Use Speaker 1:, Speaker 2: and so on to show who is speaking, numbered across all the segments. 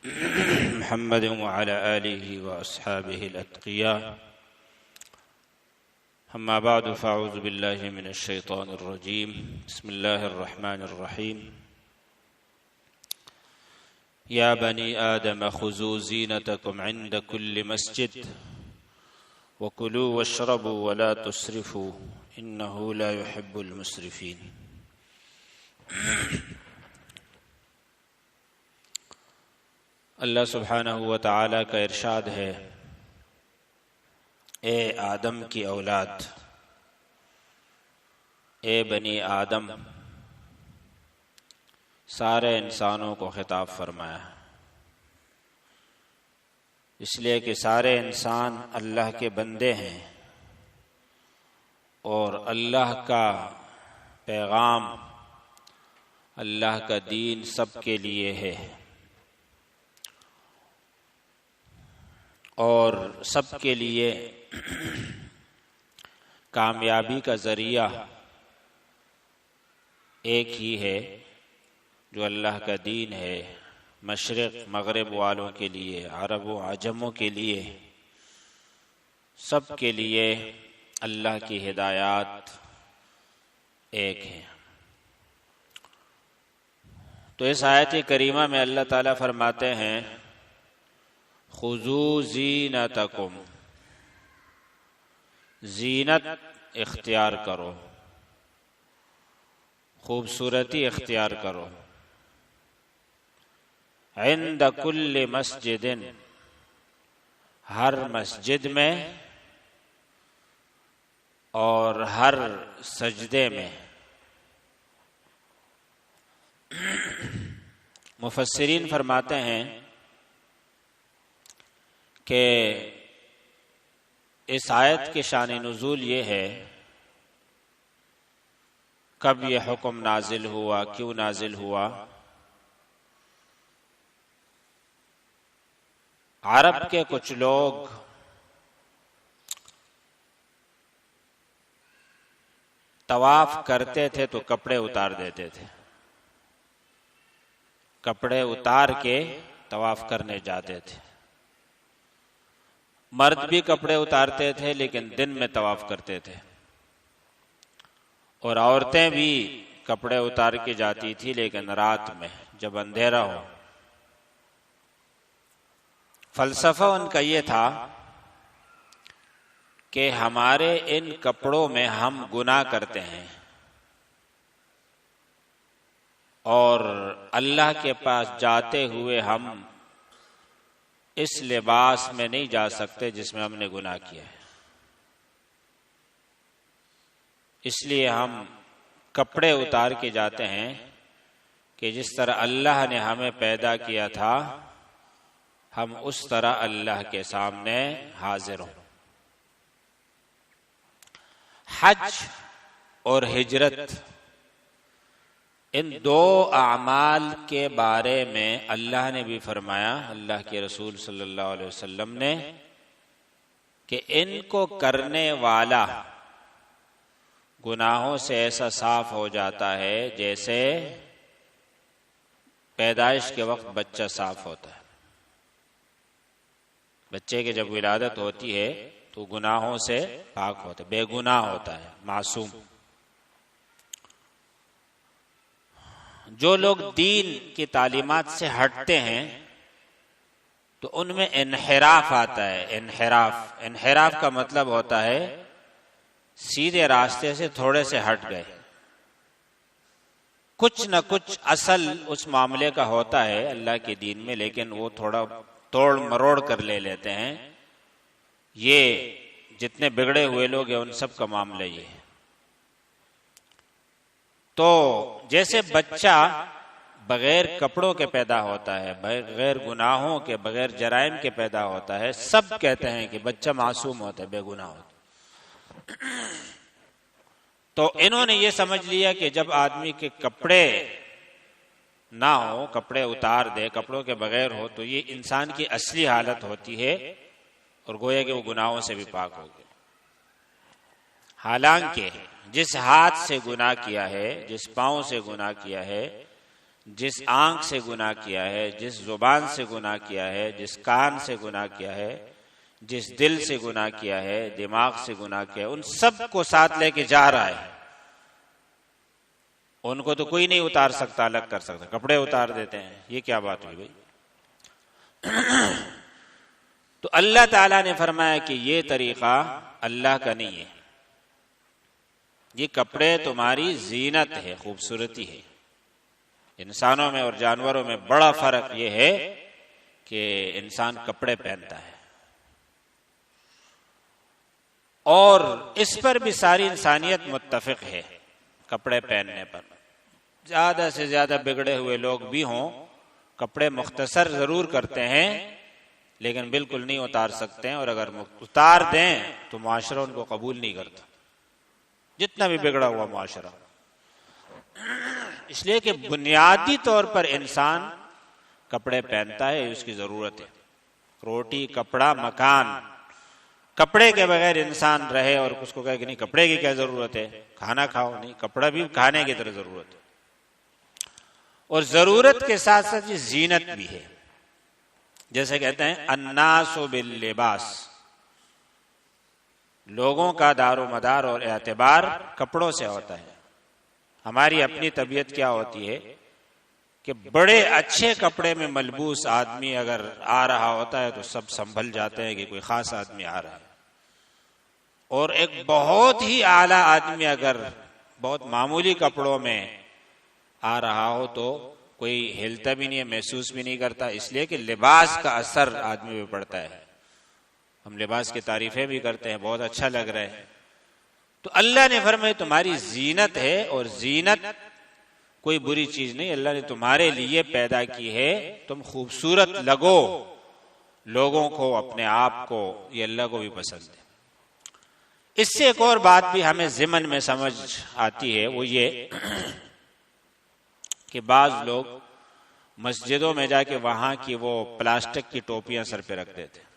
Speaker 1: محمد وعلى آله وأصحابه الأتقياء. أما بعد فأعوذ بالله من الشيطان الرجيم. بسم الله الرحمن الرحيم. يا بني آدم خذوا زينتكم عند كل مسجد وكلوا واشربوا ولا تسرفوا إنه لا يحب المسرفين. اللہ سبحانہ و تعالی کا ارشاد ہے، اے آدم کی اولاد، اے بنی آدم، سارے انسانوں کو خطاب فرمایا، اس لیے کہ سارے انسان اللہ کے بندے ہیں اور اللہ کا پیغام، اللہ کا دین سب کے لیے ہے اور سب کے لیے کامیابی کا ذریعہ ایک ہی ہے جو اللہ کا دین ہے، مشرق مغرب والوں کے لیے، عرب و عجموں کے لیے، سب کے لیے اللہ کی ہدایات ایک ہے۔ تو اس آیت کریمہ میں اللہ تعالیٰ فرماتے ہیں، خذوا زینتکم، زینت اختیار کرو، خوبصورتی اختیار کرو، عند کل مسجد، ہر مسجد میں اور ہر سجدے میں۔ مفسرین فرماتے ہیں کہ اس آیت کے شان نزول یہ ہے، کب یہ حکم نازل ہوا، کیوں نازل ہوا۔ عرب کے کچھ لوگ طواف کرتے تھے تو کپڑے اتار دیتے تھے، کپڑے اتار کے طواف کرنے جاتے تھے۔ مرد بھی کپڑے اتارتے تھے لیکن دن میں طواف کرتے تھے، اور عورتیں بھی کپڑے اتار کے جاتی تھی لیکن رات میں، جب اندھیرا ہو۔ فلسفہ ان کا یہ تھا کہ ہمارے ان کپڑوں میں ہم گناہ کرتے ہیں اور اللہ کے پاس جاتے ہوئے ہم اس لباس میں نہیں جا سکتے جس میں ہم نے گناہ کیا ہے، اس لیے ہم کپڑے اتار کے جاتے ہیں کہ جس طرح اللہ نے ہمیں پیدا کیا تھا ہم اس طرح اللہ کے سامنے حاضر ہوں۔ حج اور ہجرت، ان دو اعمال کے بارے میں اللہ نے بھی فرمایا، اللہ کے رسول صلی اللہ علیہ وسلم نے، کہ ان کو کرنے والا گناہوں سے ایسا صاف ہو جاتا ہے جیسے پیدائش کے وقت بچہ صاف ہوتا ہے۔ بچے کی جب ولادت ہوتی ہے تو گناہوں سے پاک ہوتا ہے، بے گناہ ہوتا ہے، معصوم۔ جو لوگ دین کی تعلیمات سے ہٹتے ہیں تو ان میں انحراف آتا ہے۔ انحراف کا مطلب ہوتا ہے سیدھے راستے سے تھوڑے سے ہٹ گئے، کچھ نہ کچھ اصل اس معاملے کا ہوتا ہے اللہ کے دین میں، لیکن وہ تھوڑا توڑ مروڑ کر لے لیتے ہیں۔ یہ جتنے بگڑے ہوئے لوگ ہیں ان سب کا معاملہ یہ ہے۔ تو جیسے بچہ بغیر کپڑوں کے پیدا ہوتا ہے، بغیر گناہوں کے، بغیر جرائم کے پیدا ہوتا ہے، سب کہتے ہیں کہ بچہ معصوم ہوتا ہے، بے گناہ ہوتا ہے۔ تو انہوں نے یہ سمجھ لیا کہ جب آدمی کے کپڑے نہ ہو، کپڑے اتار دے، کپڑوں کے بغیر ہو، تو یہ انسان کی اصلی حالت ہوتی ہے اور گویا کہ وہ گناہوں سے بھی پاک ہو گئے۔ حالانکہ جس ہاتھ سے گناہ کیا ہے، جس پاؤں سے گناہ کیا ہے، جس آنکھ سے گناہ کیا ہے، جس زبان سے گناہ کیا ہے، جس کان سے گناہ کیا ہے، جس دل سے گناہ کیا ہے، دماغ سے گناہ کیا ہے، ان سب کو ساتھ لے کے جا رہا ہے۔ ان کو تو کوئی نہیں اتار سکتا، الگ کر سکتا، کپڑے اتار دیتے ہیں، یہ کیا بات ہوئی بھائی؟ تو اللہ تعالیٰ نے فرمایا کہ یہ طریقہ اللہ کا نہیں ہے، یہ کپڑے تمہاری زینت ہے، خوبصورتی ہے۔ انسانوں میں اور جانوروں میں بڑا فرق یہ ہے کہ انسان کپڑے پہنتا ہے، اور اس پر بھی ساری انسانیت متفق ہے، کپڑے پہننے پر۔ زیادہ سے زیادہ بگڑے ہوئے لوگ بھی ہوں، کپڑے مختصر ضرور کرتے ہیں لیکن بالکل نہیں اتار سکتے ہیں، اور اگر اتار دیں تو معاشرہ ان کو قبول نہیں کرتا، جتنا بھی بگڑا ہوا معاشرہ۔ اس لیے کہ بنیادی طور پر انسان کپڑے پہنتا ہے، اس کی ضرورت ہے۔ روٹی، کپڑا، مکان، کپڑے کے بغیر انسان رہے اور اس کو کہے کہ نہیں کپڑے کی کیا ضرورت ہے، کھانا کھاؤ، نہیں، کپڑا بھی کھانے کی طرح ضرورت ہے۔ اور ضرورت کے ساتھ ساتھ یہ زینت بھی ہے، جیسے کہتے ہیں الناس باللباس، لوگوں کا دار و مدار اور اعتبار کپڑوں سے ہوتا ہے۔ ہماری اپنی طبیعت کیا ہوتی ہے کہ بڑے اچھے کپڑے میں ملبوس آدمی اگر آ رہا ہوتا ہے تو سب سنبھل جاتے ہیں کہ کوئی خاص آدمی آ رہا ہے، اور ایک بہت ہی اعلیٰ آدمی اگر بہت معمولی کپڑوں میں آ رہا ہو تو کوئی ہلتا بھی نہیں ہے، محسوس بھی نہیں کرتا، اس لیے کہ لباس کا اثر آدمی پہ پڑتا ہے۔ ہم لباس کی تعریفیں بھی کرتے ہیں، بہت اچھا لگ رہا ہے۔ تو اللہ نے فرمایا تمہاری زینت ہے، اور زینت کوئی بری چیز نہیں، اللہ نے تمہارے لیے پیدا کی ہے، تم خوبصورت لگو لوگوں کو، اپنے آپ کو، یہ اللہ کو بھی پسند ہے۔ اس سے ایک اور بات بھی ہمیں ضمن میں سمجھ آتی ہے، وہ یہ کہ بعض لوگ مسجدوں میں جا کے وہاں کی وہ پلاسٹک کی ٹوپیاں سر پہ رکھ دیتے ہیں۔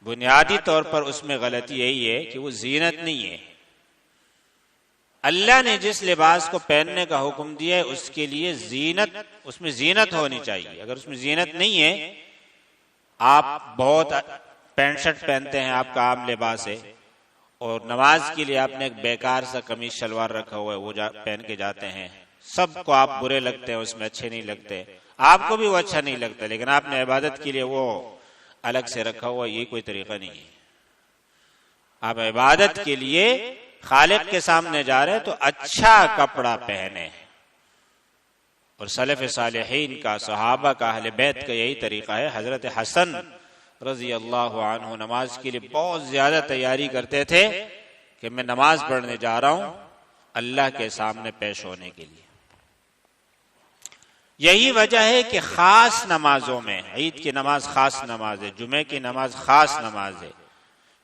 Speaker 1: بنیادی طور پر اس میں غلطی یہی ہے کہ وہ زینت نہیں ہے۔ اللہ نے جس لباس کو پہننے کا حکم دیا ہے اس کے لیے زینت، اس میں زینت ہونی چاہیے۔ اگر اس میں زینت نہیں ہے، آپ بہت پینٹ شرٹ پہنتے ہیں، آپ کا عام لباس ہے، اور نماز کے لیے آپ نے ایک بیکار سا قمیص شلوار رکھا ہوا ہے، وہ پہن کے جاتے ہیں، سب کو آپ برے لگتے ہیں، اس میں اچھے نہیں لگتے، آپ کو بھی وہ اچھا نہیں لگتا، لیکن آپ نے عبادت کے لیے وہ الگ سے رکھا ہوا، یہ کوئی طریقہ نہیں ہے۔ آپ عبادت کے لیے خالق کے سامنے جا رہے ہیں تو اچھا کپڑا پہنے، اور سلف صالحین کا، صحابہ کا، اہل بیت کا یہی طریقہ ہے۔ حضرت حسن رضی اللہ عنہ نماز کے لیے بہت زیادہ تیاری کرتے تھے کہ میں نماز پڑھنے جا رہا ہوں اللہ کے سامنے پیش ہونے کے لیے۔ یہی وجہ ہے کہ خاص نمازوں میں، عید کی نماز خاص نماز ہے، جمعے کی نماز خاص نماز ہے،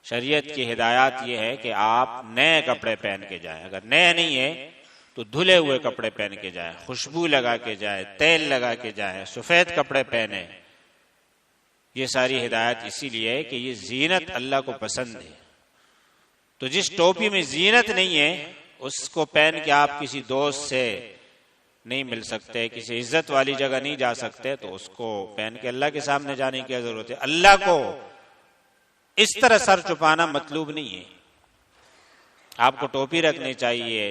Speaker 1: شریعت کی ہدایات یہ ہے کہ آپ نئے کپڑے پہن کے جائیں، اگر نئے نہیں ہے تو دھلے ہوئے کپڑے پہن کے جائیں، خوشبو لگا کے جائیں، تیل لگا کے جائیں، سفید کپڑے پہنیں۔ یہ ساری ہدایت اسی لیے ہے کہ یہ زینت اللہ کو پسند ہے۔ تو جس ٹوپی میں زینت نہیں ہے اس کو پہن کے آپ کسی دوست سے نہیں مل سکتے، کسی عزت والی جگہ نہیں جا سکتے، تو اس کو پہن کے اللہ کے سامنے جانے کی ضرورت ہے۔ اللہ کو اس طرح سر چھپانا مطلوب نہیں ہے۔ آپ کو ٹوپی رکھنی چاہیے،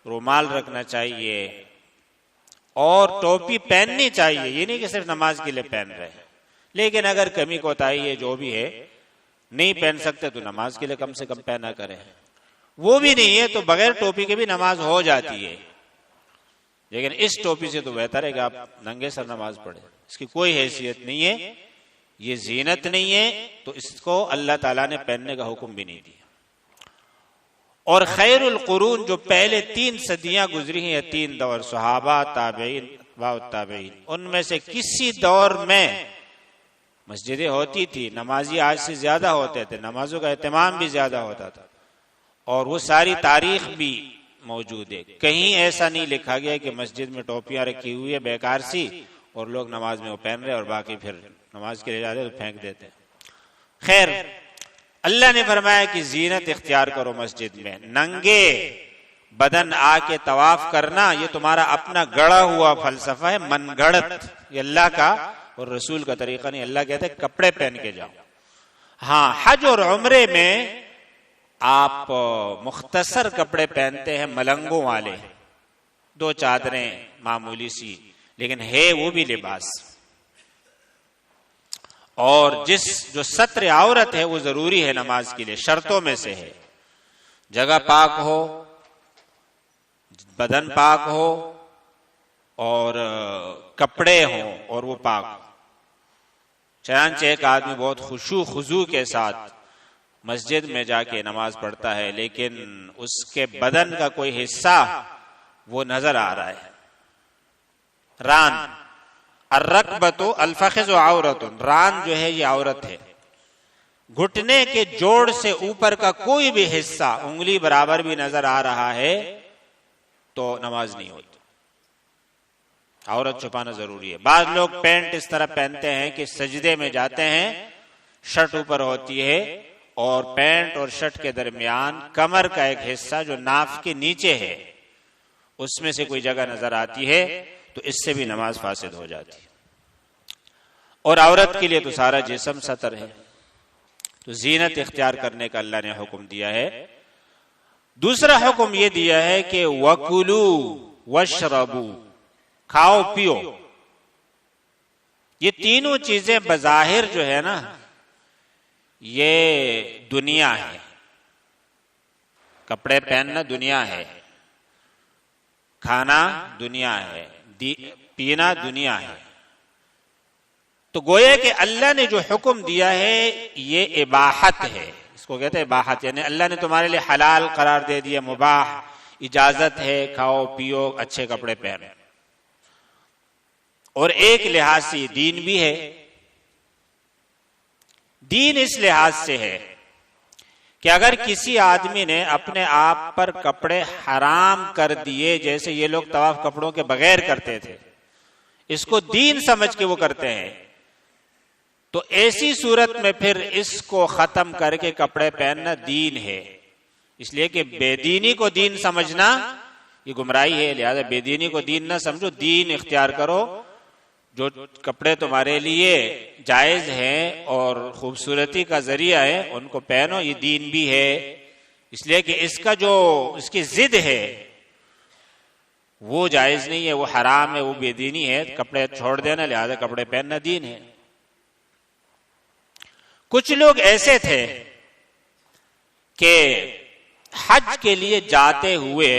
Speaker 1: رومال رکھنا چاہیے، اور ٹوپی پہننی چاہیے، یہ نہیں کہ صرف نماز کے لیے پہن رہے ہیں۔ لیکن اگر کمی کوتاہی ہے، جو بھی ہے، نہیں پہن سکتے تو نماز کے لیے کم سے کم پہنا کریں۔ وہ بھی نہیں ہے تو بغیر ٹوپی کے بھی نماز ہو جاتی ہے، لیکن اس ٹوپی سے تو بہتر ہے کہ آپ ننگے سر نماز پڑھیں، اس کی کوئی حیثیت نہیں ہے، یہ زینت نہیں ہے، تو اس کو اللہ تعالیٰ نے پہننے کا حکم بھی نہیں دیا۔ اور خیر القرون جو پہلے 3 صدیاں گزری ہیں، 3 دور، صحابہ، تابعین، اتباع التابعین، ان میں سے کسی دور میں مسجدیں ہوتی تھی، نمازی آج سے زیادہ ہوتے تھے، نمازوں کا اہتمام بھی زیادہ ہوتا تھا، اور وہ ساری تاریخ بھی موجود ہے۔ کہیں ایسا نہیں لکھا گیا کہ مسجد میں ٹوپیاں رکھی ہوئی ہے بیکار سی اور لوگ نماز میں وہ پہن رہے اور باقی پھر نماز کے لیے جاتے تو پھینک دیتے۔ خیر، اللہ نے فرمایا کہ زینت اختیار کرو مسجد میں، ننگے بدن آ کے طواف کرنا یہ تمہارا اپنا گڑا ہوا فلسفہ ہے، من گھڑت، یہ اللہ کا اور رسول کا طریقہ نہیں۔ اللہ کہتے ہیں کپڑے پہن کے جاؤ۔ ہاں، حج اور عمرے میں آپ مختصر کپڑے پہنتے ہیں، ملنگوں والے، 2 چادریں معمولی سی، لیکن ہے وہ بھی لباس۔ اور جو ستر عورت ہے وہ ضروری ہے نماز کے لیے، شرطوں میں سے ہے، جگہ پاک ہو، بدن پاک ہو، اور کپڑے ہوں اور وہ پاک ہو۔ چنانچہ ایک آدمی بہت خشوع خضوع کے ساتھ مسجد میں جا کے نماز پڑھتا ہے، لیکن اس کے بدن کا کوئی حصہ وہ نظر آ رہا ہے۔ ران، الرکبۃ الفخذ عورۃ، ران جو ہے یہ عورت ہے۔ گھٹنے کے جوڑ سے اوپر کا کوئی بھی حصہ انگلی برابر بھی نظر آ رہا ہے تو نماز نہیں ہوتی۔ عورت چھپانا ضروری ہے۔ بعض لوگ پینٹ اس طرح پہنتے ہیں کہ سجدے میں جاتے ہیں، شرٹ اوپر ہوتی ہے اور پینٹ اور شرٹ کے درمیان کمر کا ایک حصہ جو ناف کے نیچے ہے اس میں سے کوئی جگہ نظر آتی ہے تو اس سے بھی نماز فاسد ہو جاتی ہے۔ اور عورت کے لیے تو سارا جسم ستر ہے، تو زینت اختیار کرنے کا اللہ نے حکم دیا ہے۔ دوسرا حکم یہ دیا ہے کہ وَكُلُوا وَاشْرَبُوا، کھاؤ پیو۔ یہ تینوں چیزیں بظاہر جو ہے نا یہ دنیا ہے، کپڑے پہننا دنیا ہے، کھانا دنیا ہے، پینا دنیا ہے۔ تو گویا کہ اللہ نے جو حکم دیا ہے یہ اباحت ہے، اس کو کہتے ہیں اباحت، یعنی اللہ نے تمہارے لیے حلال قرار دے دیا، مباح، اجازت ہے، کھاؤ پیو، اچھے کپڑے پہنو۔ اور ایک لحاظ سے دین بھی ہے۔ دین اس لحاظ سے ہے کہ اگر کسی آدمی نے اپنے آپ پر کپڑے حرام کر دیے، جیسے یہ لوگ طواف کپڑوں کے بغیر کرتے تھے، اس کو دین سمجھ کے وہ کرتے ہیں، تو ایسی صورت میں پھر اس کو ختم کر کے کپڑے پہننا دین ہے۔ اس لیے کہ بے دینی کو دین سمجھنا یہ گمراہی ہے، لہذا بے دینی کو دین نہ سمجھو، دین اختیار کرو۔ جو کپڑے تمہارے لیے جائز ہیں اور خوبصورتی کا ذریعہ ہے ان کو پہنو، یہ دین بھی ہے۔ اس لیے کہ اس کی ضد ہے وہ جائز نہیں ہے، وہ حرام ہے، وہ بے دینی ہے، کپڑے چھوڑ دینا، لہذا کپڑے پہننا دین ہے۔ کچھ لوگ ایسے تھے کہ حج کے لیے جاتے ہوئے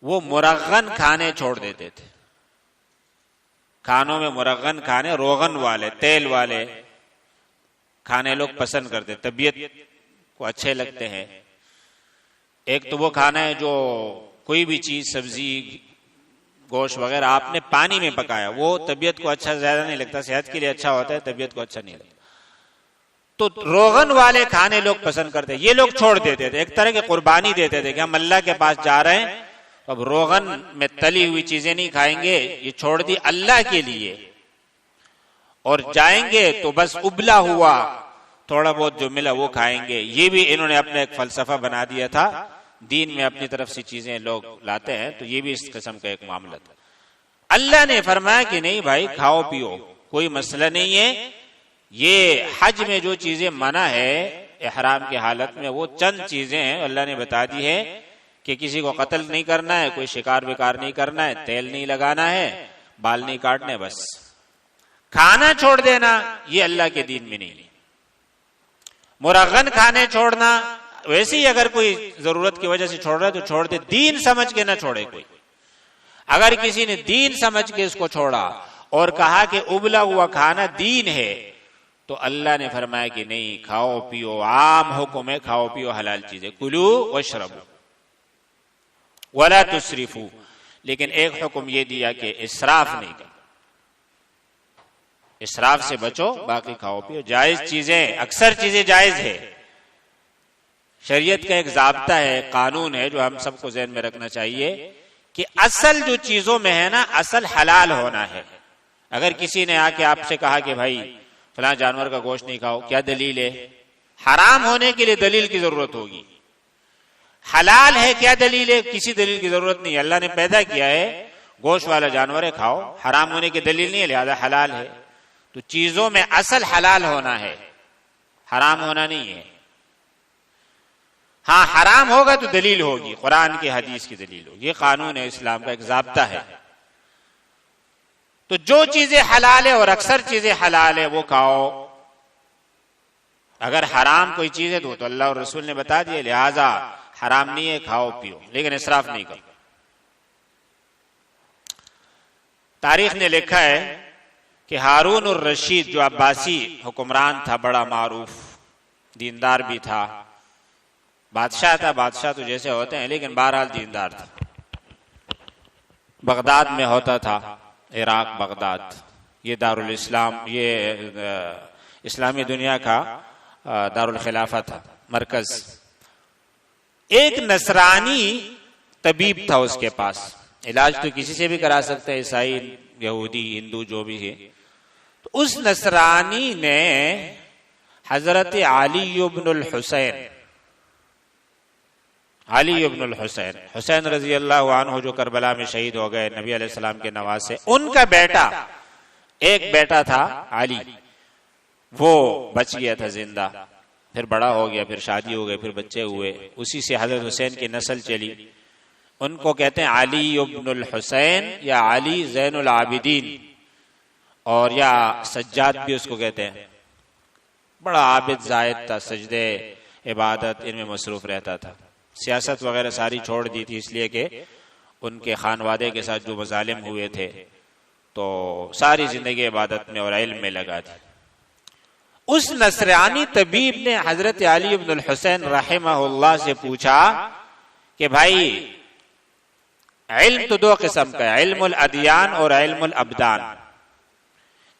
Speaker 1: وہ مرغن کھانے چھوڑ دیتے تھے۔ کھانوں میں مرغن کھانے، روغن والے، تیل والے کھانے لوگ پسند کرتے، طبیعت کو اچھے لگتے ہیں۔ ایک تو وہ کھانا ہے جو کوئی بھی چیز، سبزی، گوشت وغیرہ آپ نے پانی میں پکایا، وہ طبیعت کو اچھا زیادہ نہیں لگتا، صحت کے لیے اچھا ہوتا ہے، طبیعت کو اچھا نہیں لگتا۔ تو روغن والے کھانے لوگ پسند کرتے، یہ لوگ چھوڑ دیتے تھے، ایک طرح کی قربانی دیتے تھے کہ ہم اللہ کے پاس جا رہے ہیں، اب روغن میں تلی ہوئی چیزیں نہیں کھائیں گے، یہ چھوڑ دی اللہ کے لیے، اور جائیں گے تو بس ابلا ہوا تھوڑا بہت جو ملا وہ کھائیں گے۔ یہ بھی انہوں نے اپنا ایک فلسفہ بنا دیا تھا، دین میں اپنی طرف سے چیزیں لوگ لاتے ہیں، تو یہ بھی اس قسم کا ایک معاملہ تھا۔ اللہ نے فرمایا کہ نہیں بھائی، کھاؤ پیو، کوئی مسئلہ نہیں ہے۔ یہ حج میں جو چیزیں منع ہے احرام کی حالت میں، وہ چند چیزیں ہیں اللہ نے بتا دی ہے کہ کسی کو قتل نہیں کرنا ہے، کوئی شکار وکار نہیں کرنا ہے، تیل نہیں لگانا ہے، بال نہیں کاٹنے، بس کھانا چھوڑ دینا یہ اللہ کے دین میں نہیں ہے۔ مرغن کھانے چھوڑنا ویسے ہی اگر کوئی ضرورت کی وجہ سے چھوڑ رہا ہے تو چھوڑ دے، دین سمجھ کے نہ چھوڑے کوئی۔ اگر کسی نے دین سمجھ کے اس کو چھوڑا اور کہا کہ ابلا ہوا کھانا دین ہے، تو اللہ نے فرمایا کہ نہیں، کھاؤ پیو، عام حکم ہے، کھاؤ پیو حلال چیزیں، کلو واشربوا ولا تسرفوا، لیکن ایک حکم یہ دیا کہ اسراف نہیں کرنا، اسراف سے بچو، باقی کھاؤ پیو، جائز چیزیں، اکثر چیزیں جائز ہے۔ شریعت کا ایک ضابطہ ہے، قانون ہے جو ہم سب کو ذہن میں رکھنا چاہیے کہ اصل جو چیزوں میں ہے نا، اصل حلال ہونا ہے۔ اگر کسی نے آ کے آپ سے کہا کہ بھائی فلاں جانور کا گوشت نہیں کھاؤ، کیا دلیل ہے؟ حرام ہونے کے لیے دلیل کی ضرورت ہوگی۔ حلال ہے کیا دلیل ہے؟ کسی دلیل کی ضرورت نہیں ہے، اللہ نے پیدا کیا ہے، گوشت والا جانور ہے، کھاؤ، حرام ہونے کی دلیل نہیں ہے لہذا حلال ہے۔ تو چیزوں میں اصل حلال ہونا ہے، حرام ہونا نہیں ہے۔ ہاں حرام ہوگا تو دلیل ہوگی، قرآن کی حدیث کی دلیل ہوگی، یہ قانون ہے اسلام کا، ایک ضابطہ ہے۔ تو جو چیزیں حلال ہے اور اکثر چیزیں حلال ہے وہ کھاؤ، اگر حرام کوئی چیز ہے تو اللہ اور رسول نے بتا دیا، لہذا حرام نہیں ہے، کھاؤ پیو، لیکن اسراف نہیں کرو۔ تاریخ نے لکھا ہے کہ ہارون الرشید جو عباسی حکمران تھا، بڑا معروف دیندار بھی تھا، بادشاہ تھا، بادشاہ تو جیسے ہوتے ہیں لیکن بہرحال دیندار تھا، بغداد میں ہوتا تھا، عراق بغداد، یہ دارالاسلام، یہ اسلامی دنیا کا دارالخلافہ تھا، مرکز۔ ایک نصرانی طبیب تھا اس کے پاس، علاج تو کسی سے بھی کرا سکتا ہے، عیسائی، یہودی، ہندو، جو بھی ہے۔ تو اس نصرانی نے حضرت علی بن الحسین، علی بن الحسین، حسین رضی اللہ عنہ جو کربلا میں شہید ہو گئے، نبی علیہ السلام کے نواسے، ان کا بیٹا، ایک بیٹا تھا علی، وہ بچ گیا تھا زندہ، پھر بڑا ہو گیا، پھر شادی ہو گئی، پھر بچے ہوئے، اسی سے حضرت حسین کی نسل چلی۔ ان کو کہتے ہیں علی بن الحسین یا علی زین العابدین، اور یا سجاد بھی اس کو کہتے ہیں۔ بڑا عابد زاہد تھا، سجدے، عبادت، ان میں مصروف رہتا تھا، سیاست وغیرہ ساری چھوڑ دی تھی، اس لیے کہ ان کے خانوادے کے ساتھ جو مظالم ہوئے تھے تو ساری زندگی عبادت میں اور علم میں لگا دی۔ اس نصرانی طبیب نے حضرت علی بن الحسین رحمہ اللہ سے پوچھا کہ بھائی علم تو دو قسم کا ہے، علم الادیان اور علم الابدان۔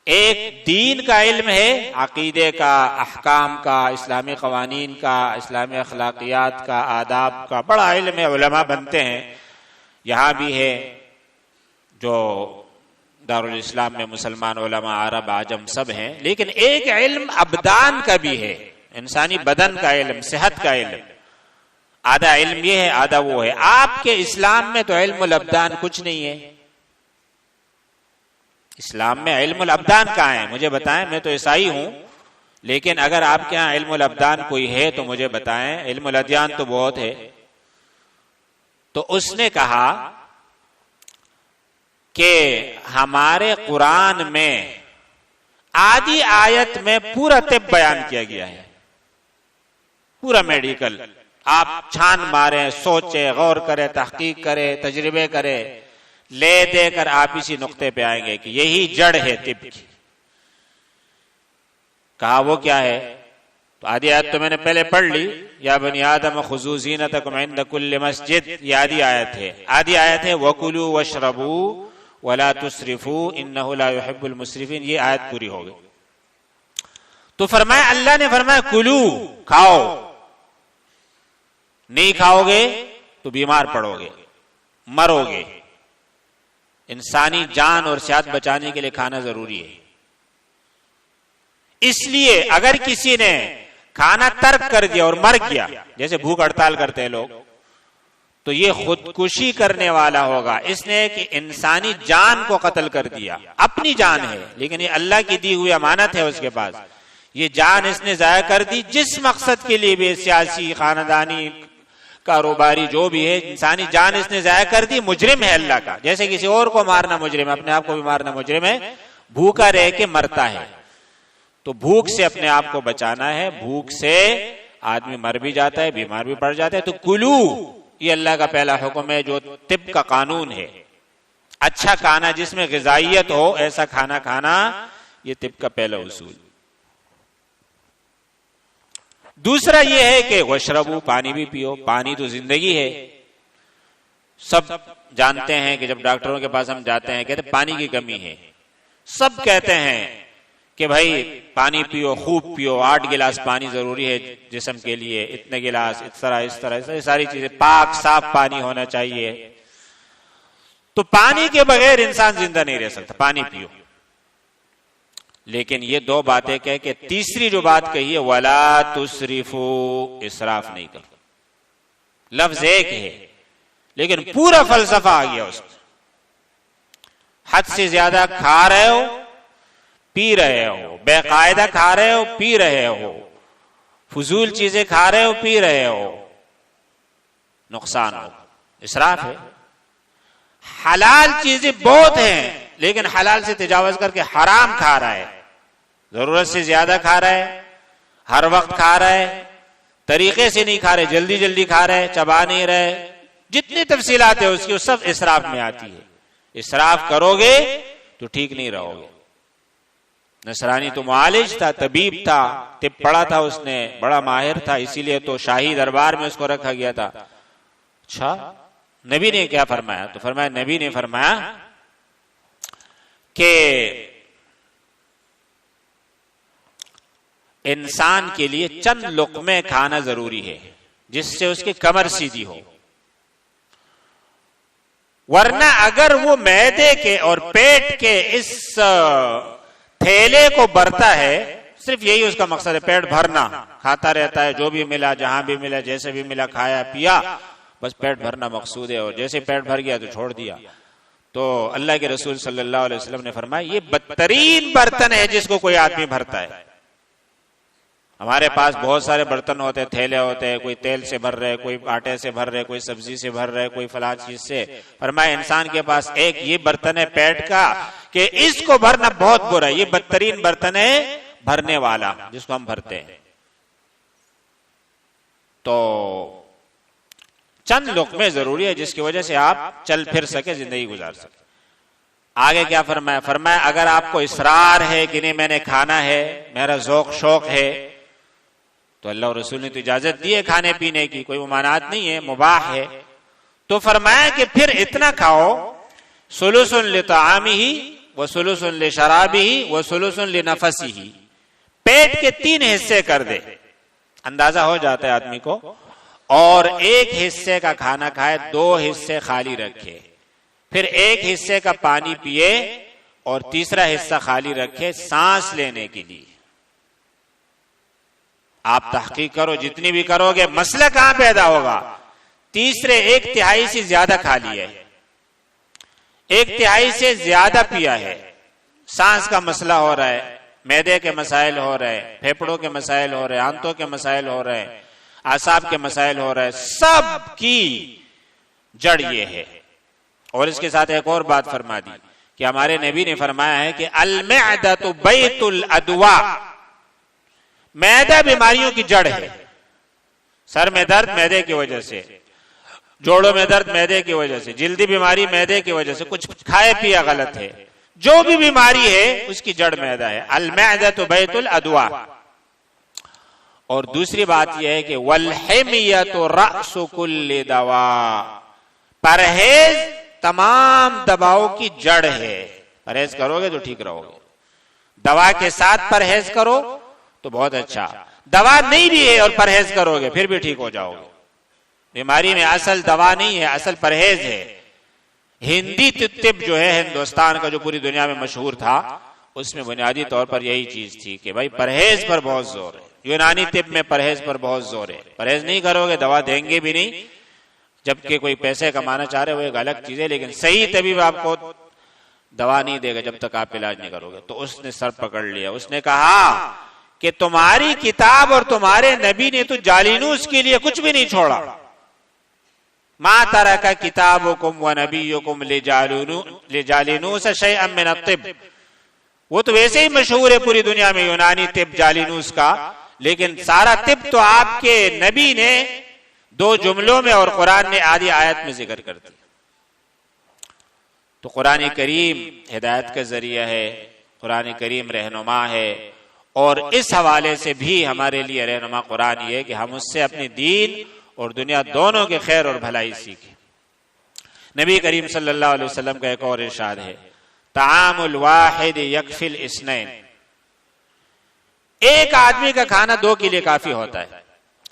Speaker 1: ایک دین کا علم ہے، عقیدے کا، احکام کا، اسلامی قوانین کا، اسلامی اخلاقیات کا، آداب کا، بڑا علم ہے، علماء بنتے ہیں، یہاں بھی ہے جو دارالاسلام میں مسلمان علماء عرب عجم سب ہیں۔ لیکن ایک علم ابدان کا بھی ہے، انسانی بدن کا علم، صحت کا علم، آدھا علم یہ ہے آدھا وہ ہے۔ آپ کے اسلام میں تو علم الابدان کچھ نہیں ہے، اسلام میں علم الابدان کہاں ہے؟ مجھے بتائیں، میں تو عیسائی ہوں، لیکن اگر آپ کے ہاں علم الابدان کوئی ہے تو مجھے بتائیں، علم الادیان تو بہت ہے۔ تو اس نے کہا کہ ہمارے قرآن میں آدھی آیت میں پورا طب بیان کیا گیا ہے، پورا میڈیکل، آپ چھان ماریں، سوچیں، غور کریں، تحقیق کریں، تجربے کریں، لے دے کر آپ اسی نقطے پہ آئیں گے کہ یہی جڑ ہے طب کی۔ کہا وہ کیا ہے؟ تو آدھی آیت تو میں نے پہلے پڑھ لی، یا بنی آدم خذوا زینتکم عند کل مسجد، یہ آدھی آیت ہے۔ آدھی آیت ہے وَكُلُوا وَاشْرَبُوا وَلَا تُسْرِفُوا إِنَّهُ لَا يُحِبُّ الْمُسْرِفِينَ، یہ آیت پوری ہو گئی۔ تو فرمایا، اللہ نے فرمایا کلو، کھاؤ، نہیں کھاؤ گے تو بیمار پڑو گے، مرو گے۔ انسانی جان اور صحت بچانے کے لیے کھانا ضروری ہے۔ اس لیے اگر کسی نے کھانا ترک کر دیا اور مر گیا، جیسے بھوک ہڑتال کرتے ہیں لوگ، تو یہ خودکشی کرنے والا ہوگا، اس نے کہ انسانی جان کو قتل کر دیا، اپنی جان ہے لیکن یہ اللہ کی دی ہوئی امانت ہے اس کے پاس، یہ جان اس نے ضائع کر دی، جس مقصد کے لیے بھی، سیاسی، خاندانی، کاروباری، جو بھی ہے، انسانی جان اس نے ضائع کر دی، مجرم ہے اللہ کا۔ جیسے کسی اور کو مارنا مجرم ہے، اپنے آپ کو بھی مارنا مجرم ہے، بھوکا رہ کے مرتا ہے۔ تو بھوک سے اپنے آپ کو بچانا ہے، بھوک سے آدمی مر بھی جاتا ہے، بیمار بھی پڑ جاتا ہے۔ تو کلو، یہ اللہ کا پہلا حکم ہے جو طب کا قانون ہے، اچھا کھانا جس میں غذائیت ہو، ایسا کھانا کھانا، یہ طب کا پہلا اصول۔ دوسرا یہ ہے کہ وشربو، پانی بھی پیو، پانی تو زندگی ہے۔ سب جانتے ہیں کہ جب ڈاکٹروں کے پاس ہم جاتے ہیں کہتے ہیں پانی کی کمی ہے، سب کہتے ہیں کہ بھائی پانی پیو، خوب پیو، 8 گلاس پانی ضروری ہے جسم کے لیے، اتنے گلاس، اس طرح ساری چیزیں، پاک صاف پانی ہونا چاہیے۔ تو پانی کے بغیر انسان زندہ نہیں رہ سکتا، پانی پیو۔ لیکن یہ دو باتیں کہہ کے تیسری جو بات کہی ہے وَلَا تُسْرِفُوا، اسراف نہیں کرو۔ لفظ ایک ہے لیکن پورا فلسفہ آ گیا اس میں. حد سے زیادہ کھا رہے ہو پی رہے ہو, بے قاعدہ کھا رہے ہو پی رہے ہو, فضول چیزیں کھا رہے ہو پی رہے ہو, نقصان ہو, اسراف ہے. حلال چیزیں بہت ہیں لیکن حلال سے تجاوز کر کے حرام کھا رہا ہے, ضرورت سے زیادہ کھا رہا ہے, ہر وقت کھا رہا ہے, طریقے سے نہیں کھا رہے, جلدی جلدی کھا رہے, چبا نہیں رہے, جتنی تفصیلات ہیں اس کی وہ سب اسراف میں آتی ہے. اسراف کرو گے تو ٹھیک نہیں رہو گے. نصرانی تو معالج تھا, طبیب تھا, طب پڑھا تھا اس نے, بڑا ماہر تھا, اسی لیے تو شاہی دربار میں اس کو رکھا گیا تھا. اچھا نبی نے کیا فرمایا؟ تو فرمایا, نبی نے فرمایا کہ انسان کے لیے چند لقمے کھانا ضروری ہے جس سے اس کی کمر سیدھی ہو, ورنہ اگر وہ معدے کے اور پیٹ کے اس تھیلے کو بھرتا ہے, صرف یہی اس کا مقصد ہے, پیٹ بھرنا, کھاتا رہتا ہے جو بھی ملا, جہاں بھی ملا, جیسے بھی ملا, کھایا پیا, بس پیٹ بھرنا مقصود ہے, اور جیسے پیٹ بھر گیا تو چھوڑ دیا. تو اللہ کے رسول صلی اللہ علیہ وسلم نے فرمایا یہ بدترین برتن ہے جس کو کوئی آدمی بھرتا ہے. ہمارے پاس بہت سارے برتن ہوتے ہیں, تھیلے ہوتے ہیں, کوئی تیل سے بھر رہے, کوئی آٹے سے بھر رہے, کوئی سبزی سے بھر رہے, کوئی فلاں چیز سے. فرمایا انسان کے پاس ایک یہ برتن ہے پیٹ کا کہ اس کو بھرنا بہت برا ہے, یہ بدترین برتن ہے بھرنے والا جس کو ہم بھرتے ہیں. تو چند لقمے ضروری ہے جس کی وجہ سے آپ چل پھر سکے, زندگی گزار سکے. آگے کیا فرمایا؟ فرمایا اگر آپ کو اصرار ہے کہ نہیں میں نے کھانا ہے, میرا ذوق شوق ہے, تو اللہ اور رسول نے تو اجازت دی ہے کھانے پینے کی, کوئی ممانعت نہیں ہے, مباح ہے. تو فرمایا کہ پھر اتنا کھاؤ, ثلث لطعامہ وثلث لشرابہ وثلث لنفسہ, پیٹ کے 3 حصے کر دے, اندازہ ہو جاتا ہے آدمی کو, اور 1 حصے کا کھانا کھائے, 2 حصے خالی رکھے, پھر 1 حصے کا پانی پیے اور تیسرا حصہ خالی رکھے سانس لینے کے لیے. آپ تحقیق کرو, جتنی بھی کرو گے مسئلہ کہاں پیدا ہوگا؟ تیسرے 1/3 سے زیادہ کھا لیا ہے, 1/3 سے زیادہ پیا ہے, سانس کا مسئلہ ہو رہا ہے, معدے کے مسائل ہو رہے ہیں, پھیپڑوں کے مسائل ہو رہے ہیں, آنتوں کے مسائل ہو رہے ہیں, اعصاب کے مسائل ہو رہے ہیں, سب کی جڑ یہ ہے. اور اس کے ساتھ ایک اور بات فرما دی کہ ہمارے نبی نے فرمایا ہے کہ المعدۃ بیت الادواء, معدہ بیماریوں کی جڑ ہے. سر میں درد معدے کی وجہ سے, جوڑوں میں درد معدے کی وجہ سے, جلدی بیماری معدے کی وجہ سے, کچھ کھائے پیا غلط ہے, جو بھی بیماری ہے اس کی جڑ معدہ ہے. المعدۃ بیت الادواء. اور دوسری بات یہ ہے کہ والحمیۃ رأس کل دواء, پرہیز تمام دواؤں کی جڑ ہے. پرہیز کرو گے تو ٹھیک رہو گے, دوا کے ساتھ پرہیز کرو تو بہت اچھا, دوا نہیں بھی ہے اور پرہیز کرو گے پھر بھی ٹھیک ہو جاؤ گے. بیماری میں اصل دوا نہیں ہے, اصل پرہیز ہے. ہندی طب جو ہے ہندوستان کا, جو پوری دنیا میں مشہور تھا, اس میں بنیادی طور پر یہی چیز تھی کہ بھائی پرہیز پر بہت زور ہے. یونانی طب میں پرہیز پر بہت زور ہے, پرہیز نہیں کرو گے دوا دیں گے بھی نہیں, جبکہ کوئی پیسے کمانا چاہ رہے وہ ایک الگ چیز ہے, لیکن صحیح طبیب آپ کو دوا نہیں دے گا جب تک آپ علاج نہیں کرو گے. تو اس نے سر پکڑ لیا, اس نے کہا کہ تمہاری کتاب اور تمہارے نبی نے تو جالینوس کے لیے کچھ بھی نہیں چھوڑا. ما ترک کتابکم ونبیکم لجالینوس شیئا من الطب. وہ تو ویسے ہی مشہور ہے پوری دنیا میں یونانی طب جالینوس کا, لیکن سارا طب تو آپ کے نبی نے 2 جملوں میں اور قرآن نے آدھی آیت میں ذکر کر دیا. تو قرآن کریم ہدایت کا ذریعہ ہے, قرآن کریم رہنما ہے, اور اس حوالے سے بھی ہمارے لیے رہنما قرآن یہ ہے کہ ہم اس سے اپنی دین اور دنیا دونوں کے خیر اور بھلائی سیکھیں. نبی کریم صلی اللہ علیہ وسلم کا ایک اور ارشاد ہے, طعام الواحد یکفی الاثنین, ایک آدمی کا کھانا 2 کے لیے کافی ہوتا ہے.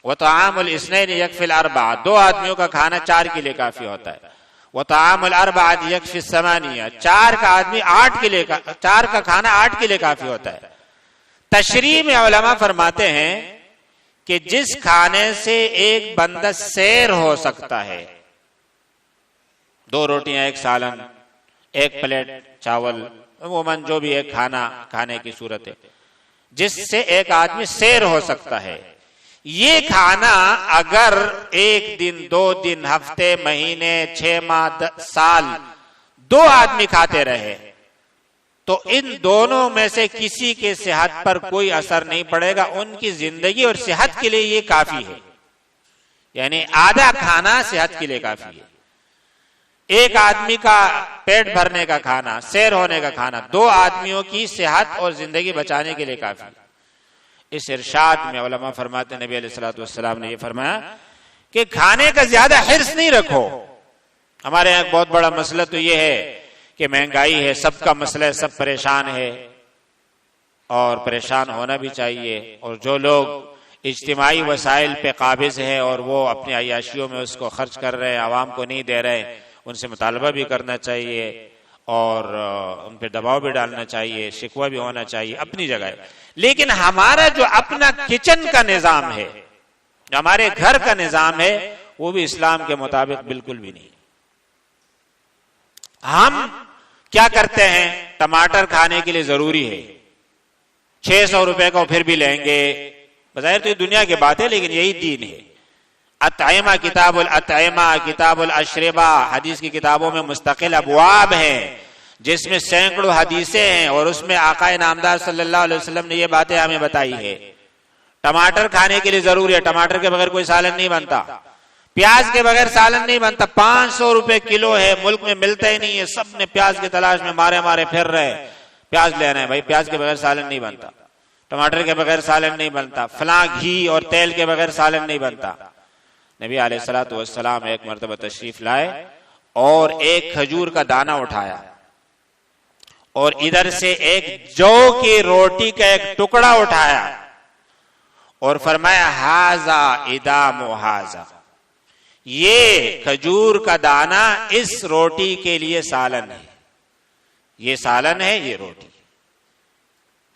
Speaker 1: وطعام الاثنین یکفی الاربعہ, 2 آدمیوں کا کھانا 4 کے لیے کافی ہوتا ہے. وطعام الاربعہ یکفی الثمانیہ, 4 کا آدمی 8 کے لیے, 4 کا کھانا 8 کے لیے کافی ہوتا ہے. تشریح میں علماء فرماتے ہیں کہ جس کھانے سے ایک بندہ سیر ہو سکتا ہے، 2 روٹیاں، 1 سالن، 1 پلیٹ چاول، عموماً جو بھی ایک کھانا کھانے کی صورت ہے، جس سے ایک آدمی سیر ہو سکتا ہے، یہ کھانا اگر 1 دن، 2 دن، ہفتے، مہینے، 6 ماہ، سال 2 آدمی کھاتے رہے تو ان دونوں میں سے کسی کے صحت پر کوئی اثر نہیں پڑے گا، ان کی زندگی اور صحت کے لیے یہ کافی ہے. یعنی آدھا کھانا صحت کے لیے کافی ہے. ایک آدمی کا پیٹ بھرنے کا کھانا، سیر ہونے کا کھانا 2 آدمیوں کی صحت اور زندگی بچانے کے لیے کافی ہے. اس ارشاد میں علماء فرماتے ہیں، نبی علیہ الصلوۃ والسلام نے یہ فرمایا کہ کھانے کا زیادہ حرص نہیں رکھو. ہمارے یہاں ایک بہت بڑا مسئلہ تو یہ ہے کہ مہنگائی ہے، سب کا مسئلہ ہے، سب پریشان ہے اور پریشان ہونا بھی چاہیے. اور جو لوگ اجتماعی وسائل پہ قابض ہیں اور وہ اپنی عیاشیوں میں اس کو خرچ کر رہے ہیں، عوام کو نہیں دے رہے، ان سے مطالبہ بھی کرنا چاہیے اور ان پہ دباؤ بھی ڈالنا چاہیے، شکوہ بھی ہونا چاہیے اپنی جگہ. لیکن ہمارا جو اپنا کچن کا نظام ہے، ہمارے گھر کا نظام ہے، وہ بھی اسلام کے مطابق بالکل بھی نہیں. ہم کیا کرتے ہیں؟ ٹماٹر کھانے کے لیے ضروری ہے، 600 روپے کو پھر بھی لیں گے. بظاہر تو یہ دنیا کی بات ہے لیکن یہی دین ہے. اطعمہ، کتاب الاطعمہ، کتاب الاشربہ، حدیث کی کتابوں میں مستقل ابواب ہیں جس میں سینکڑوں حدیثیں ہیں اور اس میں آقا نامدار صلی اللہ علیہ وسلم نے یہ باتیں ہمیں بتائی ہے. ٹماٹر کھانے کے لیے ضروری ہے، ٹماٹر کے بغیر کوئی سالن نہیں بنتا، پیاز کے بغیر سالن نہیں بنتا. 500 روپے کلو ہے، ملک میں ملتا ہی نہیں ہے، سب نے پیاز کی تلاش میں مارے پھر رہے، پیاز لینا ہے. بھائی پیاز کے بغیر سالن نہیں بنتا، ٹماٹر کے بغیر سالن نہیں بنتا، فلاں گھی اور تیل کے بغیر سالن نہیں بنتا. نبی علیہ الصلوۃ والسلام ایک مرتبہ تشریف لائے اور ایک کھجور کا دانہ اٹھایا اور ادھر سے ایک جو کی روٹی کا ایک ٹکڑا اٹھایا اور فرمایا ہاذا ادام ہاذا، یہ کھجور کا دانہ اس روٹی کے لیے سالن ہے، یہ سالن ہے، یہ روٹی.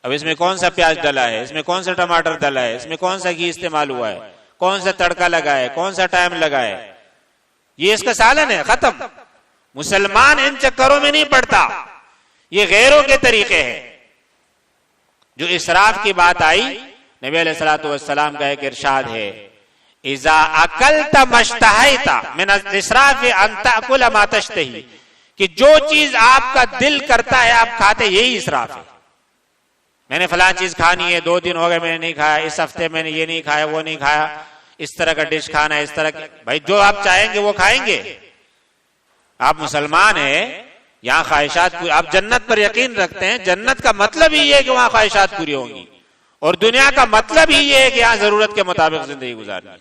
Speaker 1: اب اس میں کون سا پیاز ڈلا ہے، اس میں کون سا ٹماٹر ڈلا ہے، اس میں کون سا گھی استعمال ہوا ہے، کون سا تڑکا لگا ہے، کون سا ٹائم لگا ہے، یہ اس کا سالن ہے، ختم. مسلمان ان چکروں میں نہیں پڑتا، یہ غیروں کے طریقے ہیں. جو اسراف کی بات آئی، نبی علیہ الصلوۃ والسلام کا ایک ارشاد ہے، اذا اکلت مشتہیت من الاسراف ان تاکل ما تشتہی، کہ جو چیز آپ کا دل کرتا ہے آپ کھاتے، یہی اسراف ہے. میں نے فلاں چیز کھانی ہے، 2 دن ہو گئے میں نے نہیں کھایا، اس ہفتے میں نے یہ نہیں کھایا، وہ نہیں کھایا، اس طرح کا ڈش کھانا ہے، اس طرح کی. بھائی جو آپ چاہیں گے وہ کھائیں گے. آپ مسلمان ہیں، یہاں خواہشات پوری، آپ جنت پر یقین رکھتے ہیں، جنت کا مطلب ہی یہ ہے کہ وہاں خواہشات پوری ہوں گی، اور دنیا کا مطلب ہی یہ ہے کہ یہاں ضرورت کے مطابق زندگی گزارنی.